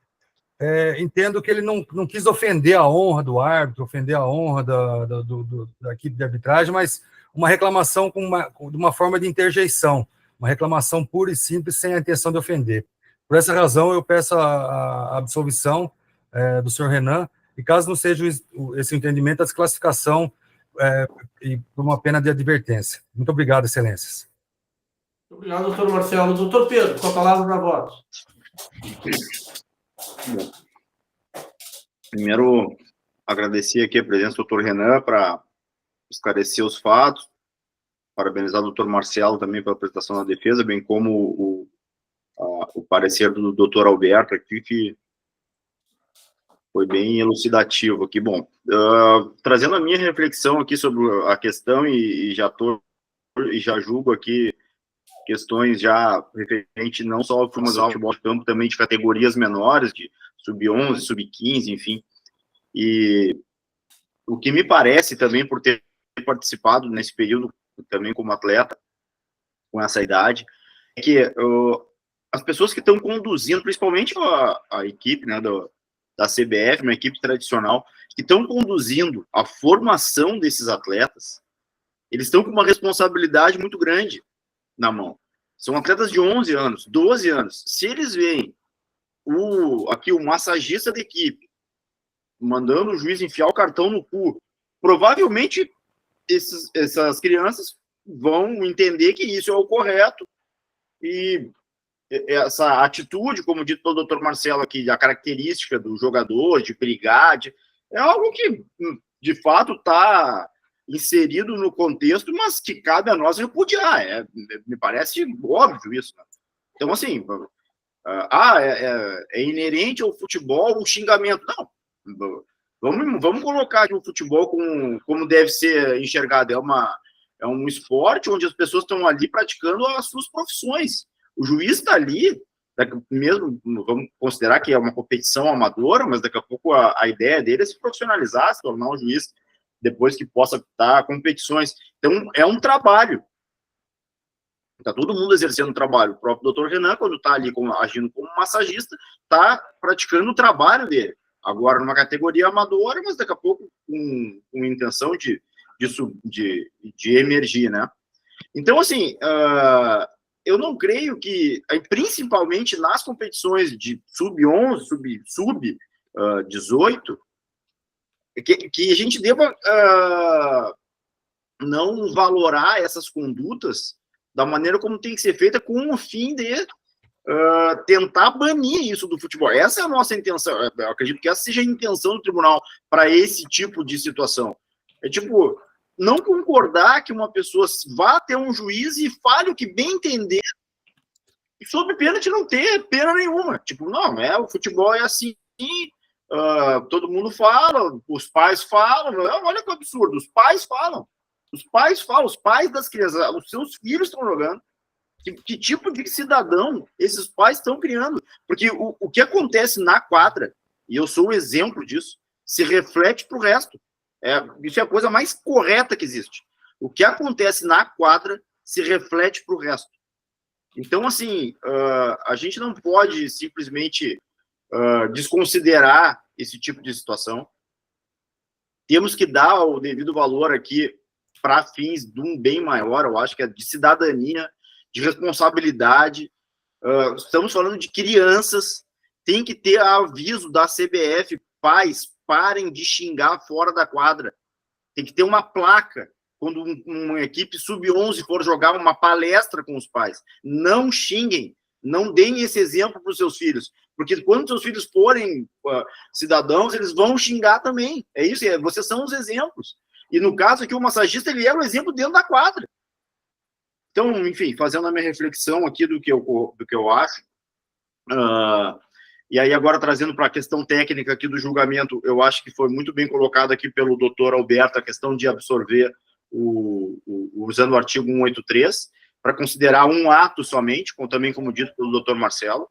entendo que ele não quis ofender a honra do árbitro, ofender a honra da equipe de arbitragem, mas uma reclamação de uma forma de interjeição, uma reclamação pura e simples, sem a intenção de ofender. Por essa razão, eu peço a absolvição do senhor Renan, e caso não seja esse entendimento, a desclassificação e por uma pena de advertência. Muito obrigado, excelências. Obrigado, doutor Marcelo. Doutor Pedro, com a palavra para votos. Bom, primeiro, agradecer aqui a presença do doutor Renan para esclarecer os fatos, parabenizar o doutor Marcelo também pela apresentação da defesa, bem como o parecer do doutor Alberto aqui, que foi bem elucidativo aqui. Bom, trazendo a minha reflexão aqui sobre a questão, e já julgo aqui questões já referente não só ao futebol de campo, também de categorias menores, de sub-11, sub-15, enfim. E o que me parece também, por ter participado nesse período também como atleta, com essa idade, é que as pessoas que estão conduzindo, principalmente a equipe, né, da CBF, uma equipe tradicional, que estão conduzindo a formação desses atletas, eles estão com uma responsabilidade muito grande na mão. São atletas de 11 anos, 12 anos. Se eles veem o massagista da equipe mandando o juiz enfiar o cartão no cu, provavelmente essas crianças vão entender que isso é o correto, e essa atitude, como dito pelo doutor Marcelo aqui, a característica do jogador, de brigar, é algo que, de fato, está inserido no contexto, mas que cabe a nós repudiar. Me parece óbvio isso, né? Então, assim, é inerente ao futebol o xingamento. Não, vamos colocar aqui o futebol como deve ser enxergado. É um esporte onde as pessoas estão ali praticando as suas profissões. O juiz está ali, mesmo, vamos considerar que é uma competição amadora, mas daqui a pouco a ideia dele é se profissionalizar, se tornar um juiz depois que possa apitar competições. Então, é um trabalho. Está todo mundo exercendo um trabalho. O próprio doutor Renan, quando está ali agindo como massagista, está praticando o trabalho dele. Agora, numa categoria amadora, mas daqui a pouco com intenção de emergir, né? Então, assim, eu não creio que, principalmente nas competições de sub-11, sub-18, que a gente deva não valorar essas condutas da maneira como tem que ser feita, com o fim de tentar banir isso do futebol. Essa é a nossa intenção. Eu acredito que essa seja a intenção do tribunal para esse tipo de situação. É tipo, não concordar que uma pessoa vá até um juiz e fale o que bem entender, e sob pena de não ter pena nenhuma. Tipo, não, o futebol é assim, todo mundo fala, os pais falam, olha que absurdo, os pais falam, os pais das crianças, os seus filhos estão jogando, Que tipo de cidadão esses pais estão criando? Porque o que acontece na quadra, e eu sou um exemplo disso, se reflete para o resto. Isso é a coisa mais correta que existe. O que acontece na quadra se reflete para o resto. Então, assim, a gente não pode simplesmente desconsiderar esse tipo de situação. Temos que dar o devido valor aqui para fins de um bem maior, eu acho que é de cidadania, de responsabilidade. Estamos falando de crianças, tem que ter aviso da CBF, pais, parem de xingar fora da quadra. Tem que ter uma placa quando uma equipe sub-11 for jogar uma palestra com os pais. Não xinguem, não deem esse exemplo para os seus filhos, porque quando seus filhos forem cidadãos, eles vão xingar também. É isso, vocês são os exemplos. E no caso aqui, o massagista, ele era o exemplo dentro da quadra. Então, enfim, fazendo a minha reflexão aqui do que eu acho, e aí agora trazendo para a questão técnica aqui do julgamento, eu acho que foi muito bem colocado aqui pelo doutor Alberto a questão de absorver, usando o artigo 183, para considerar um ato somente, também como dito pelo doutor Marcelo,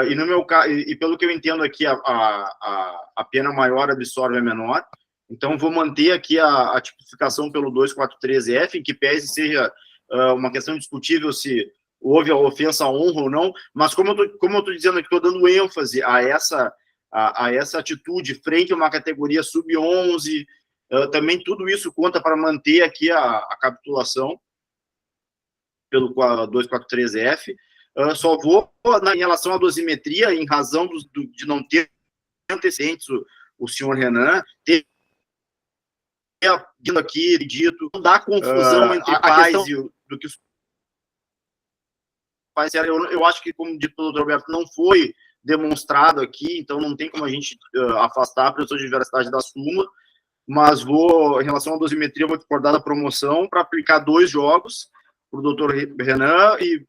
e no meu caso, e pelo que eu entendo aqui, a pena maior absorve a menor, então vou manter aqui a tipificação pelo 243F, que pese seja uma questão discutível se houve a ofensa à honra ou não, mas como eu estou dizendo aqui, estou dando ênfase a essa atitude frente a uma categoria sub-11, também tudo isso conta para manter aqui a capitulação pelo 243F. Só vou, em relação à dosimetria, em razão de não ter antecedentes o senhor Renan, ter vindo aqui, dito, não dá confusão entre pais do que os pais. Eu acho que, como dito pelo Dr. Roberto, não foi demonstrado aqui, então não tem como a gente afastar a presunção de veracidade da súmula, mas em relação à dosimetria, vou discordar da promoção para aplicar 2 jogos para o doutor Renan e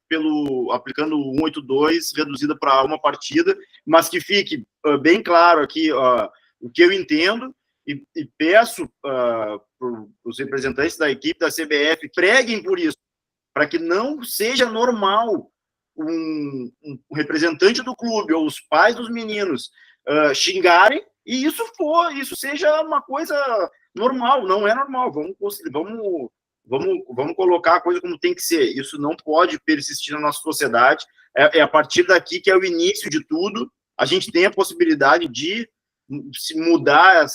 aplicando o 182, reduzida para 1 partida, mas que fique bem claro aqui o que eu entendo e peço para os representantes da equipe da CBF preguem por isso, para que não seja normal um representante do clube ou os pais dos meninos xingarem e isso seja uma coisa normal. Não é normal. Vamos colocar a coisa como tem que ser. Isso não pode persistir na nossa sociedade. É a partir daqui que é o início de tudo. A gente tem a possibilidade de se mudar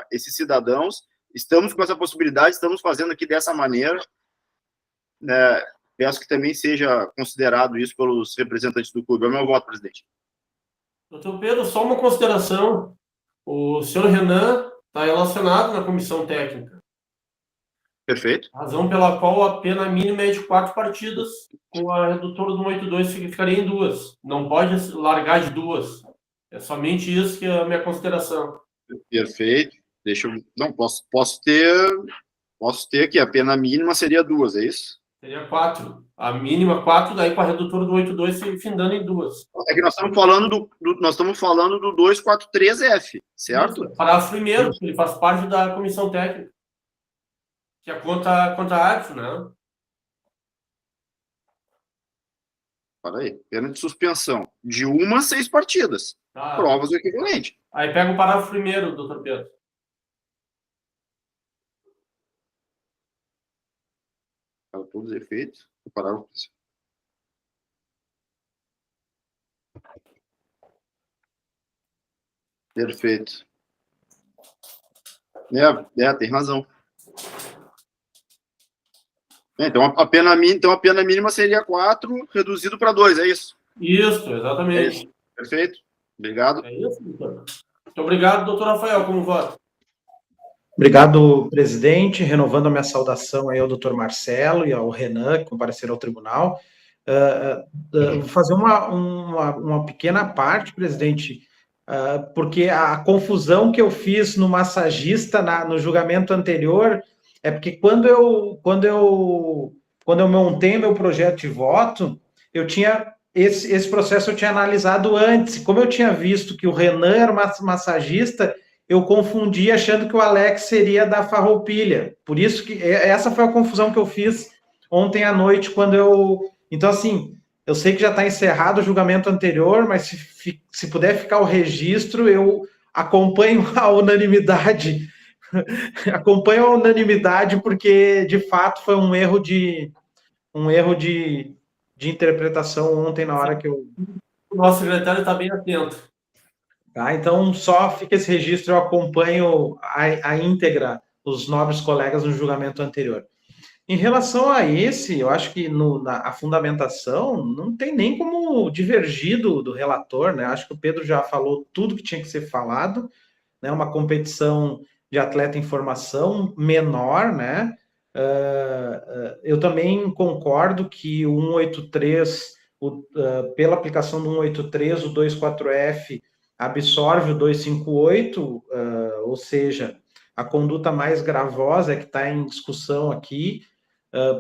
esses cidadãos. Estamos com essa possibilidade, estamos fazendo aqui dessa maneira. Peço que também seja considerado isso pelos representantes do clube. É o meu voto, presidente. Doutor Pedro, só uma consideração. O senhor Renan está relacionado na comissão técnica. Perfeito. Razão pela qual a pena mínima é de 4 partidas, com a redutora do 182 ficaria em 2. Não pode largar de 2. É somente isso que é a minha consideração. Perfeito. Não, posso ter aqui, a pena mínima seria 2, é isso? Seria 4. A mínima 4, daí com a redutora do 82 findando em 2. É que nós estamos falando do 243F, certo? Isso, parágrafo primeiro, ele faz parte da comissão técnica. Que é contra a árbitro, né? Para aí, pena de suspensão de 1 a 6 partidas. Tá. Provas do equivalente. Aí pega o parágrafo primeiro, doutor Pedro. Para todos os efeitos, o parágrafo. Perfeito. Tem razão. Então a pena mínima seria 4, reduzido para 2, é isso? Isso, exatamente. É isso. Perfeito. Obrigado. É isso, doutor. Muito obrigado, doutor Rafael, como voto. Obrigado, presidente. Renovando a minha saudação aí ao doutor Marcelo e ao Renan, que compareceram ao tribunal. Vou fazer uma pequena parte, presidente, porque a confusão que eu fiz no massagista no julgamento anterior é porque quando eu montei meu projeto de voto, eu tinha esse processo eu tinha analisado antes. Como eu tinha visto que o Renan era massagista, eu confundi achando que o Alex seria da Farroupilha. Por isso que essa foi a confusão que eu fiz ontem à noite quando eu Então, assim, eu sei que já está encerrado o julgamento anterior, mas se puder ficar o registro, eu acompanho a unanimidade. Acompanho a unanimidade, porque, de fato, foi um erro de interpretação ontem, na hora que eu... O nosso secretário está bem atento. Tá? Então, só fica esse registro, eu acompanho a íntegra os nobres colegas no julgamento anterior. Em relação a esse, eu acho que a fundamentação não tem nem como divergir do relator, né? Acho que o Pedro já falou tudo que tinha que ser falado, né? Uma competição de atleta em formação menor, né? Eu também concordo que o 183, pela aplicação do 183, o 24F absorve o 258, ou seja, a conduta mais gravosa é que está em discussão aqui.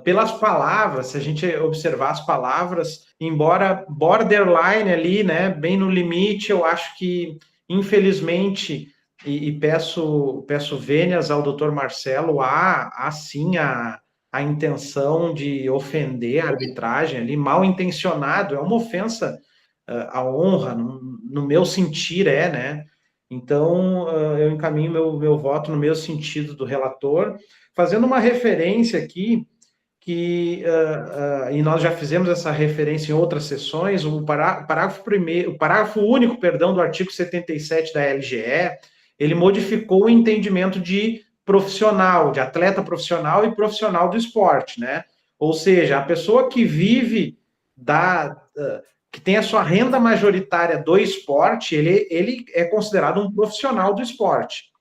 Pelas palavras, se a gente observar as palavras, embora borderline ali, né, bem no limite, eu acho que, infelizmente, e peço vênias ao doutor Marcelo, há sim a intenção de ofender a arbitragem ali, mal intencionado, é uma ofensa à honra, no meu sentir né? Então, eu encaminho meu voto no mesmo sentido do relator, fazendo uma referência aqui, e nós já fizemos essa referência em outras sessões, o parágrafo único, do artigo 77 da LGE, ele modificou o entendimento de profissional, de atleta profissional e profissional do esporte, né? Ou seja, a pessoa que vive que tem a sua renda majoritária do esporte, ele é considerado um profissional do esporte.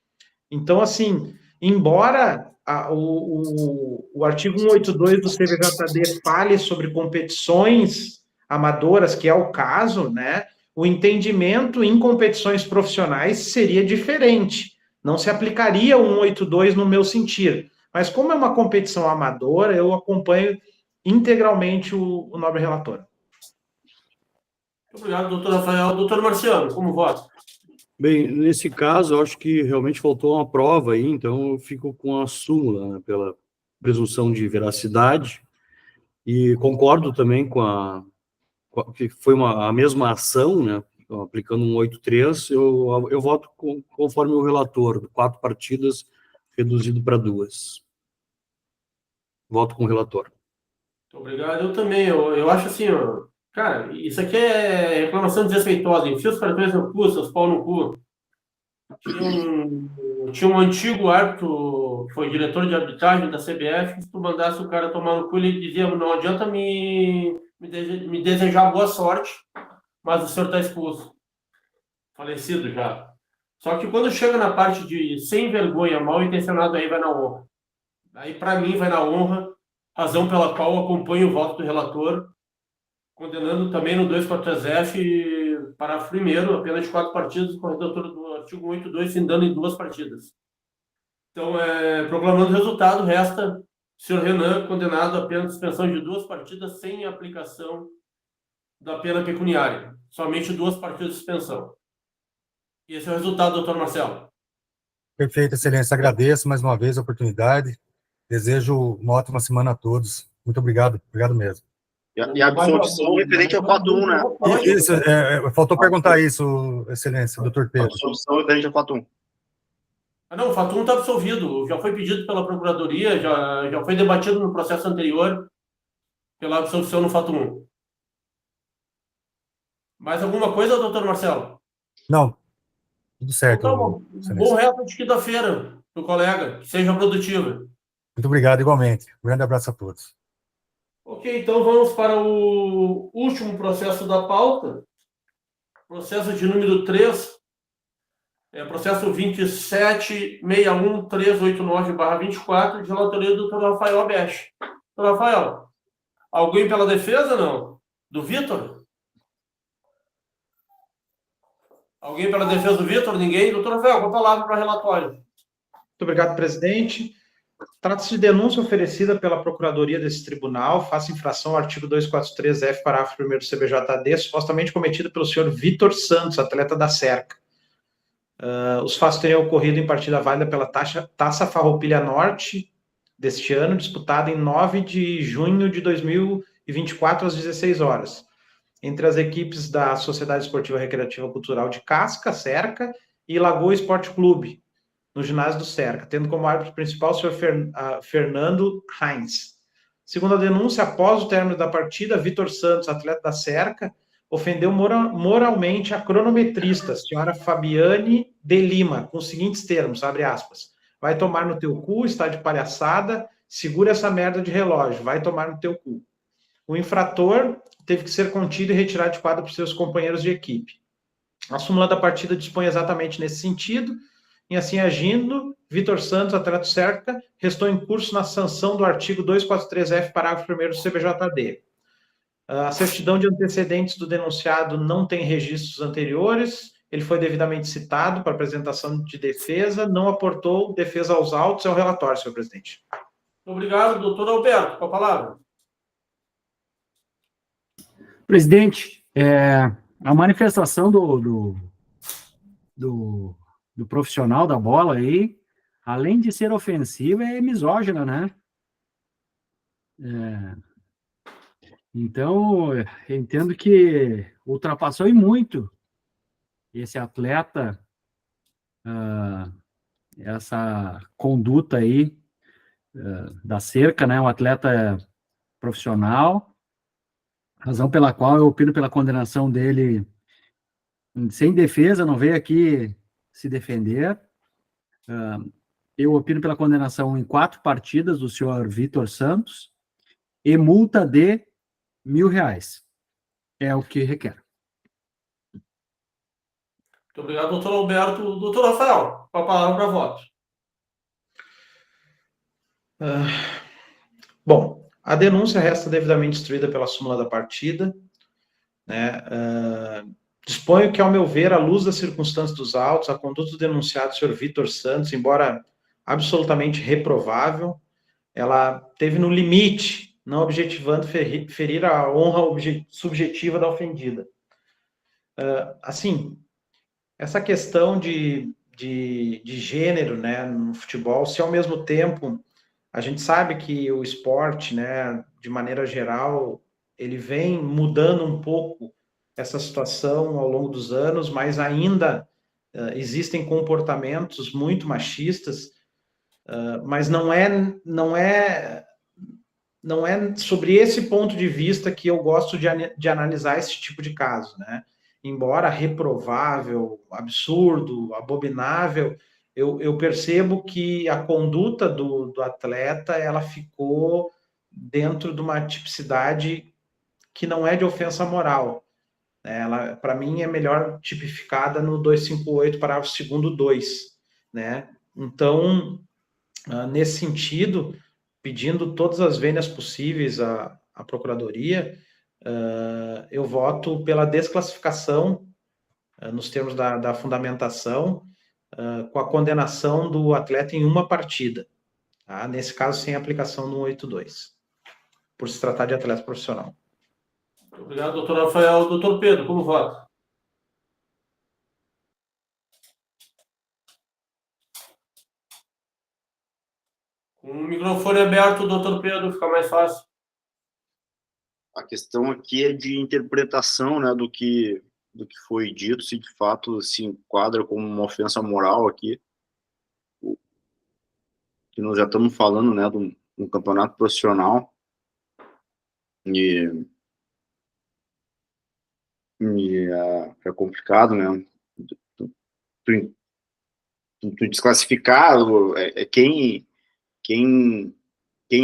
Então, assim, embora o artigo 182 do CBJD fale sobre competições amadoras, que é o caso, né? O entendimento em competições profissionais seria diferente. Não se aplicaria o 182 no meu sentir. Mas como é uma competição amadora, eu acompanho integralmente o nobre relator. Obrigado, doutor Rafael. Doutor Marciano, como vota? Bem, nesse caso, eu acho que realmente faltou uma prova aí, então eu fico com a súmula, né, pela presunção de veracidade, e concordo também que foi a mesma ação, né, aplicando um 183, eu voto conforme o relator, 4 partidas reduzido para 2. Voto com o relator. Muito obrigado. Eu também, eu acho assim, cara, isso aqui é reclamação desrespeitosa. Enfia os cartões no cu, seus pau no cu. Tinha um antigo árbitro, que foi diretor de arbitragem da CBF, que se tu mandasse o cara tomar no cu, ele dizia, não adianta me desejar boa sorte, mas o senhor está expulso. Falecido já. Só que quando chega na parte de sem vergonha, mal intencionado, aí vai na honra. Aí, para mim, vai na honra, razão pela qual eu acompanho o voto do relator, condenando também no 243F, parágrafo 1º, apenas de 4 partidas, o corredor do artigo 182, findando em 2 partidas. Então, proclamando o resultado, resta o senhor Renan, condenado a apenas suspensão de 2 partidas, sem aplicação da pena pecuniária. Somente 2 partidas de suspensão. E esse é o resultado, doutor Marcelo. Perfeito, excelência. Agradeço mais uma vez a oportunidade. Desejo uma ótima semana a todos. Muito obrigado. Obrigado mesmo. E a absolvição referente ao 4-1, né? Isso, faltou perguntar isso, excelência, doutor Pedro. A absolvição referente ao 4-1. Não, o fato 1 está absolvido. Já foi pedido pela Procuradoria, já foi debatido no processo anterior pela absolvição no fato 1. Mais alguma coisa, doutor Marcelo? Não, tudo certo. Então, bom resto de quinta-feira do colega. Que seja produtivo. Muito obrigado, igualmente. Um grande abraço a todos. Ok, então vamos para o último processo da pauta. Processo de número 3. Processo 2761389/24, de relatoria do Dr. Rafael Abech. Dr. Rafael, alguém pela defesa, não? Do Vitor? Alguém pela defesa do Vitor? Ninguém? Dr. Rafael, com a palavra para relatório. Muito obrigado, presidente. Trata-se de denúncia oferecida pela Procuradoria desse tribunal, face infração ao artigo 243F, parágrafo 1º do CBJD, supostamente cometido pelo senhor Vitor Santos, atleta da Cerca. Os fatos teriam ocorrido em partida válida pela Taça Farroupilha Norte deste ano, disputada em 9 de junho de 2021. e 24 às 16 horas, entre as equipes da Sociedade Esportiva Recreativa Cultural de Casca, Cerca, e Lagoa Esporte Clube, no ginásio do Cerca, tendo como árbitro principal o senhor Fernando Heinz. Segundo a denúncia, após o término da partida, Vitor Santos, atleta da Cerca, ofendeu moralmente a cronometrista, a senhora Fabiane de Lima, com os seguintes termos, abre aspas, vai tomar no teu cu, está de palhaçada, segura essa merda de relógio, vai tomar no teu cu. O infrator teve que ser contido e retirado de quadra por seus companheiros de equipe. A súmula da partida dispõe exatamente nesse sentido, e assim agindo, Vitor Santos, atleta do Cerca, restou em curso na sanção do artigo 243F, parágrafo 1º do CBJD. A certidão de antecedentes do denunciado não tem registros anteriores, ele foi devidamente citado para apresentação de defesa, não aportou defesa aos autos e ao relatório, senhor presidente. Obrigado, doutor Alberto, com a palavra. Presidente, a manifestação do profissional da bola aí, além de ser ofensiva, é misógina, né? Então, eu entendo que ultrapassou e muito esse atleta, essa conduta aí da Cerca, né? Um atleta profissional, razão pela qual eu opino pela condenação dele sem defesa, não veio aqui se defender. Eu opino pela condenação em 4 partidas do senhor Vitor Santos e multa de R$1.000. É o que requer. Muito obrigado, doutor Alberto. Doutor Rafael, com a palavra para voto. Bom, a denúncia resta devidamente instruída pela súmula da partida, né? Disponho que, ao meu ver, à luz das circunstâncias dos autos, a conduta do denunciado, senhor Vitor Santos, embora absolutamente reprovável, ela teve no limite, não objetivando ferir a honra subjetiva da ofendida. Assim, essa questão de gênero, né, no futebol, se ao mesmo tempo a gente sabe que o esporte, né, de maneira geral, ele vem mudando um pouco essa situação ao longo dos anos, mas ainda existem comportamentos muito machistas, mas não é sobre esse ponto de vista que eu gosto de analisar esse tipo de caso, né? Embora reprovável, absurdo, abominável, eu percebo que a conduta do atleta, ela ficou dentro de uma tipicidade que não é de ofensa moral. Ela, para mim, é melhor tipificada no 258, parágrafo 2º, 2, né? Então, nesse sentido, pedindo todas as vênias possíveis à Procuradoria, eu voto pela desclassificação, nos termos da fundamentação, com a condenação do atleta em uma partida, tá? Nesse caso, sem aplicação no 182, por se tratar de atleta profissional. Obrigado, doutor Rafael. Doutor Pedro, como vota? Com o microfone aberto, doutor Pedro, fica mais fácil. A questão aqui é de interpretação, né, do que foi dito, se de fato se enquadra como uma ofensa moral aqui, que nós já estamos falando, né, de um campeonato profissional, e é complicado, né, tu desclassificar quem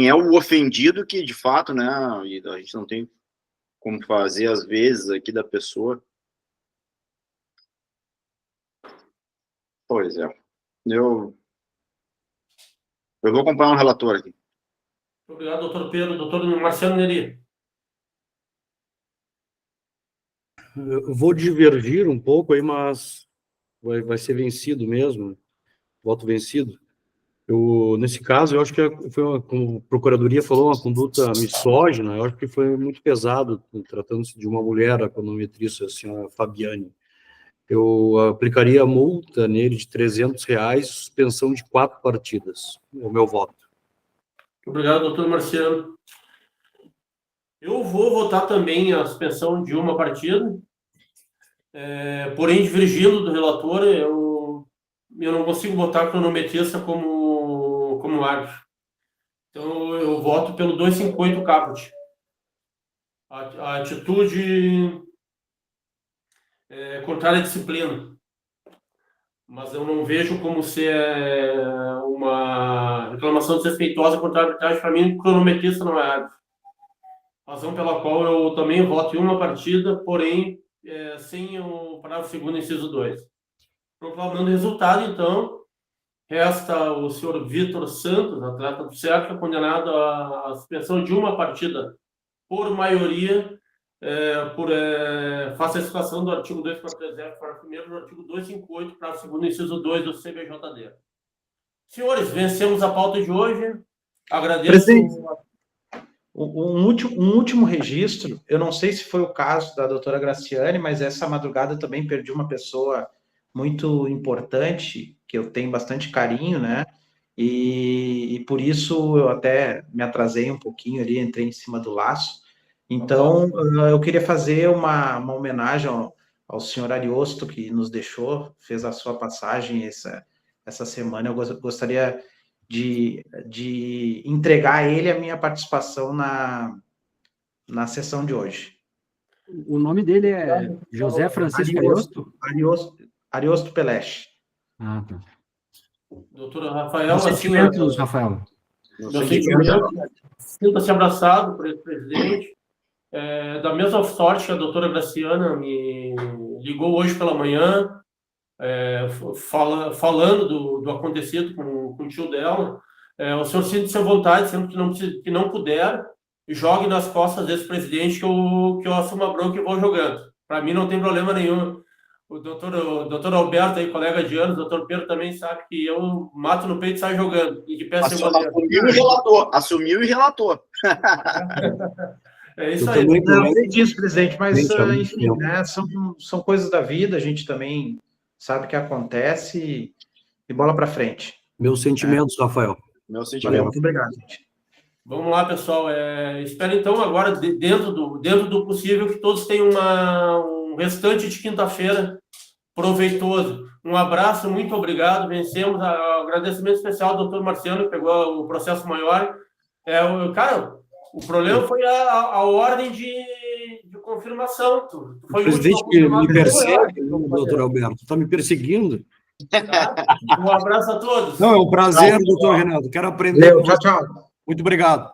é o ofendido, que de fato, né, e a gente não tem como fazer às vezes aqui da pessoa. Pois é. Eu vou acompanhar um relator aqui. Obrigado, doutor Pedro. Doutor Marciano Neri. Eu vou divergir um pouco aí, mas vai ser vencido mesmo, voto vencido. Nesse caso, eu acho que foi como a Procuradoria falou, uma conduta misógina. Eu acho que foi muito pesado, tratando-se de uma mulher, a cronometrista, a senhora Fabiane. Eu aplicaria a multa nele de R$300, suspensão de 4 partidas. É o meu voto. Obrigado, doutor Marciano. Eu vou votar também a suspensão de uma partida, porém, divergindo do relator, eu não consigo botar cronometrista como árbitro. Então, eu voto pelo 258 Caput. A atitude contrária à disciplina. Mas eu não vejo como ser uma reclamação desrespeitosa contra a arbitragem. Para mim, cronometrista não é árbitro. Razão pela qual eu também voto em uma partida, porém, sem o parágrafo 2º, inciso 2. Proclamando o resultado, então, resta o senhor Vitor Santos, atleta do Cerca, condenado à suspensão de uma partida por maioria, face à situação do artigo 243F, parágrafo 1º, do artigo 258, parágrafo 2º, inciso 2 do CBJD. Senhores, vencemos a pauta de hoje. Agradeço... Presidente, um último registro, eu não sei se foi o caso da doutora Graciane, mas essa madrugada eu também perdi uma pessoa muito importante, que eu tenho bastante carinho, né? E por isso eu até me atrasei um pouquinho ali, entrei em cima do laço. Então, eu queria fazer uma homenagem ao senhor Ariosto, que nos deixou, fez a sua passagem essa semana. Eu gostaria de entregar a ele a minha participação na sessão de hoje. O nome dele é José Francisco Ariosto Peleche. Ah, tá. Doutora Rafael, sentimentos, Rafael. Sinta-se abraçado por esse presidente. Da mesma sorte que a doutora Graciana me ligou hoje pela manhã, falando do acontecido com o tio dela. O senhor sinta-se à vontade, sempre que não puder, jogue nas costas desse presidente que eu assumo a bronca e vou jogando. Para mim não tem problema nenhum. O doutor Alberto, aí, colega de anos, o doutor Pedro também sabe que eu mato no peito e saio jogando. E de pé sem bandeira. Assumiu e relatou. É isso aí. Não sei disso, presidente, mas enfim, né, são coisas da vida, a gente também sabe que acontece e bola para frente. Meus sentimentos, Rafael. Meus sentimentos. Valeu, muito obrigado, gente. Vamos lá, pessoal. Espero, então, agora, dentro do possível, que todos tenham um restante de quinta-feira proveitoso. Um abraço, muito obrigado. Vencemos. Agradecimento especial ao doutor Marciano, que pegou o processo maior. Cara, o problema foi a ordem de confirmação. O presidente que me persegue, doutor Alberto, está me perseguindo. Um abraço a todos. Não, é um prazer, doutor Renato. Quero aprender. Tchau, tchau. Muito obrigado.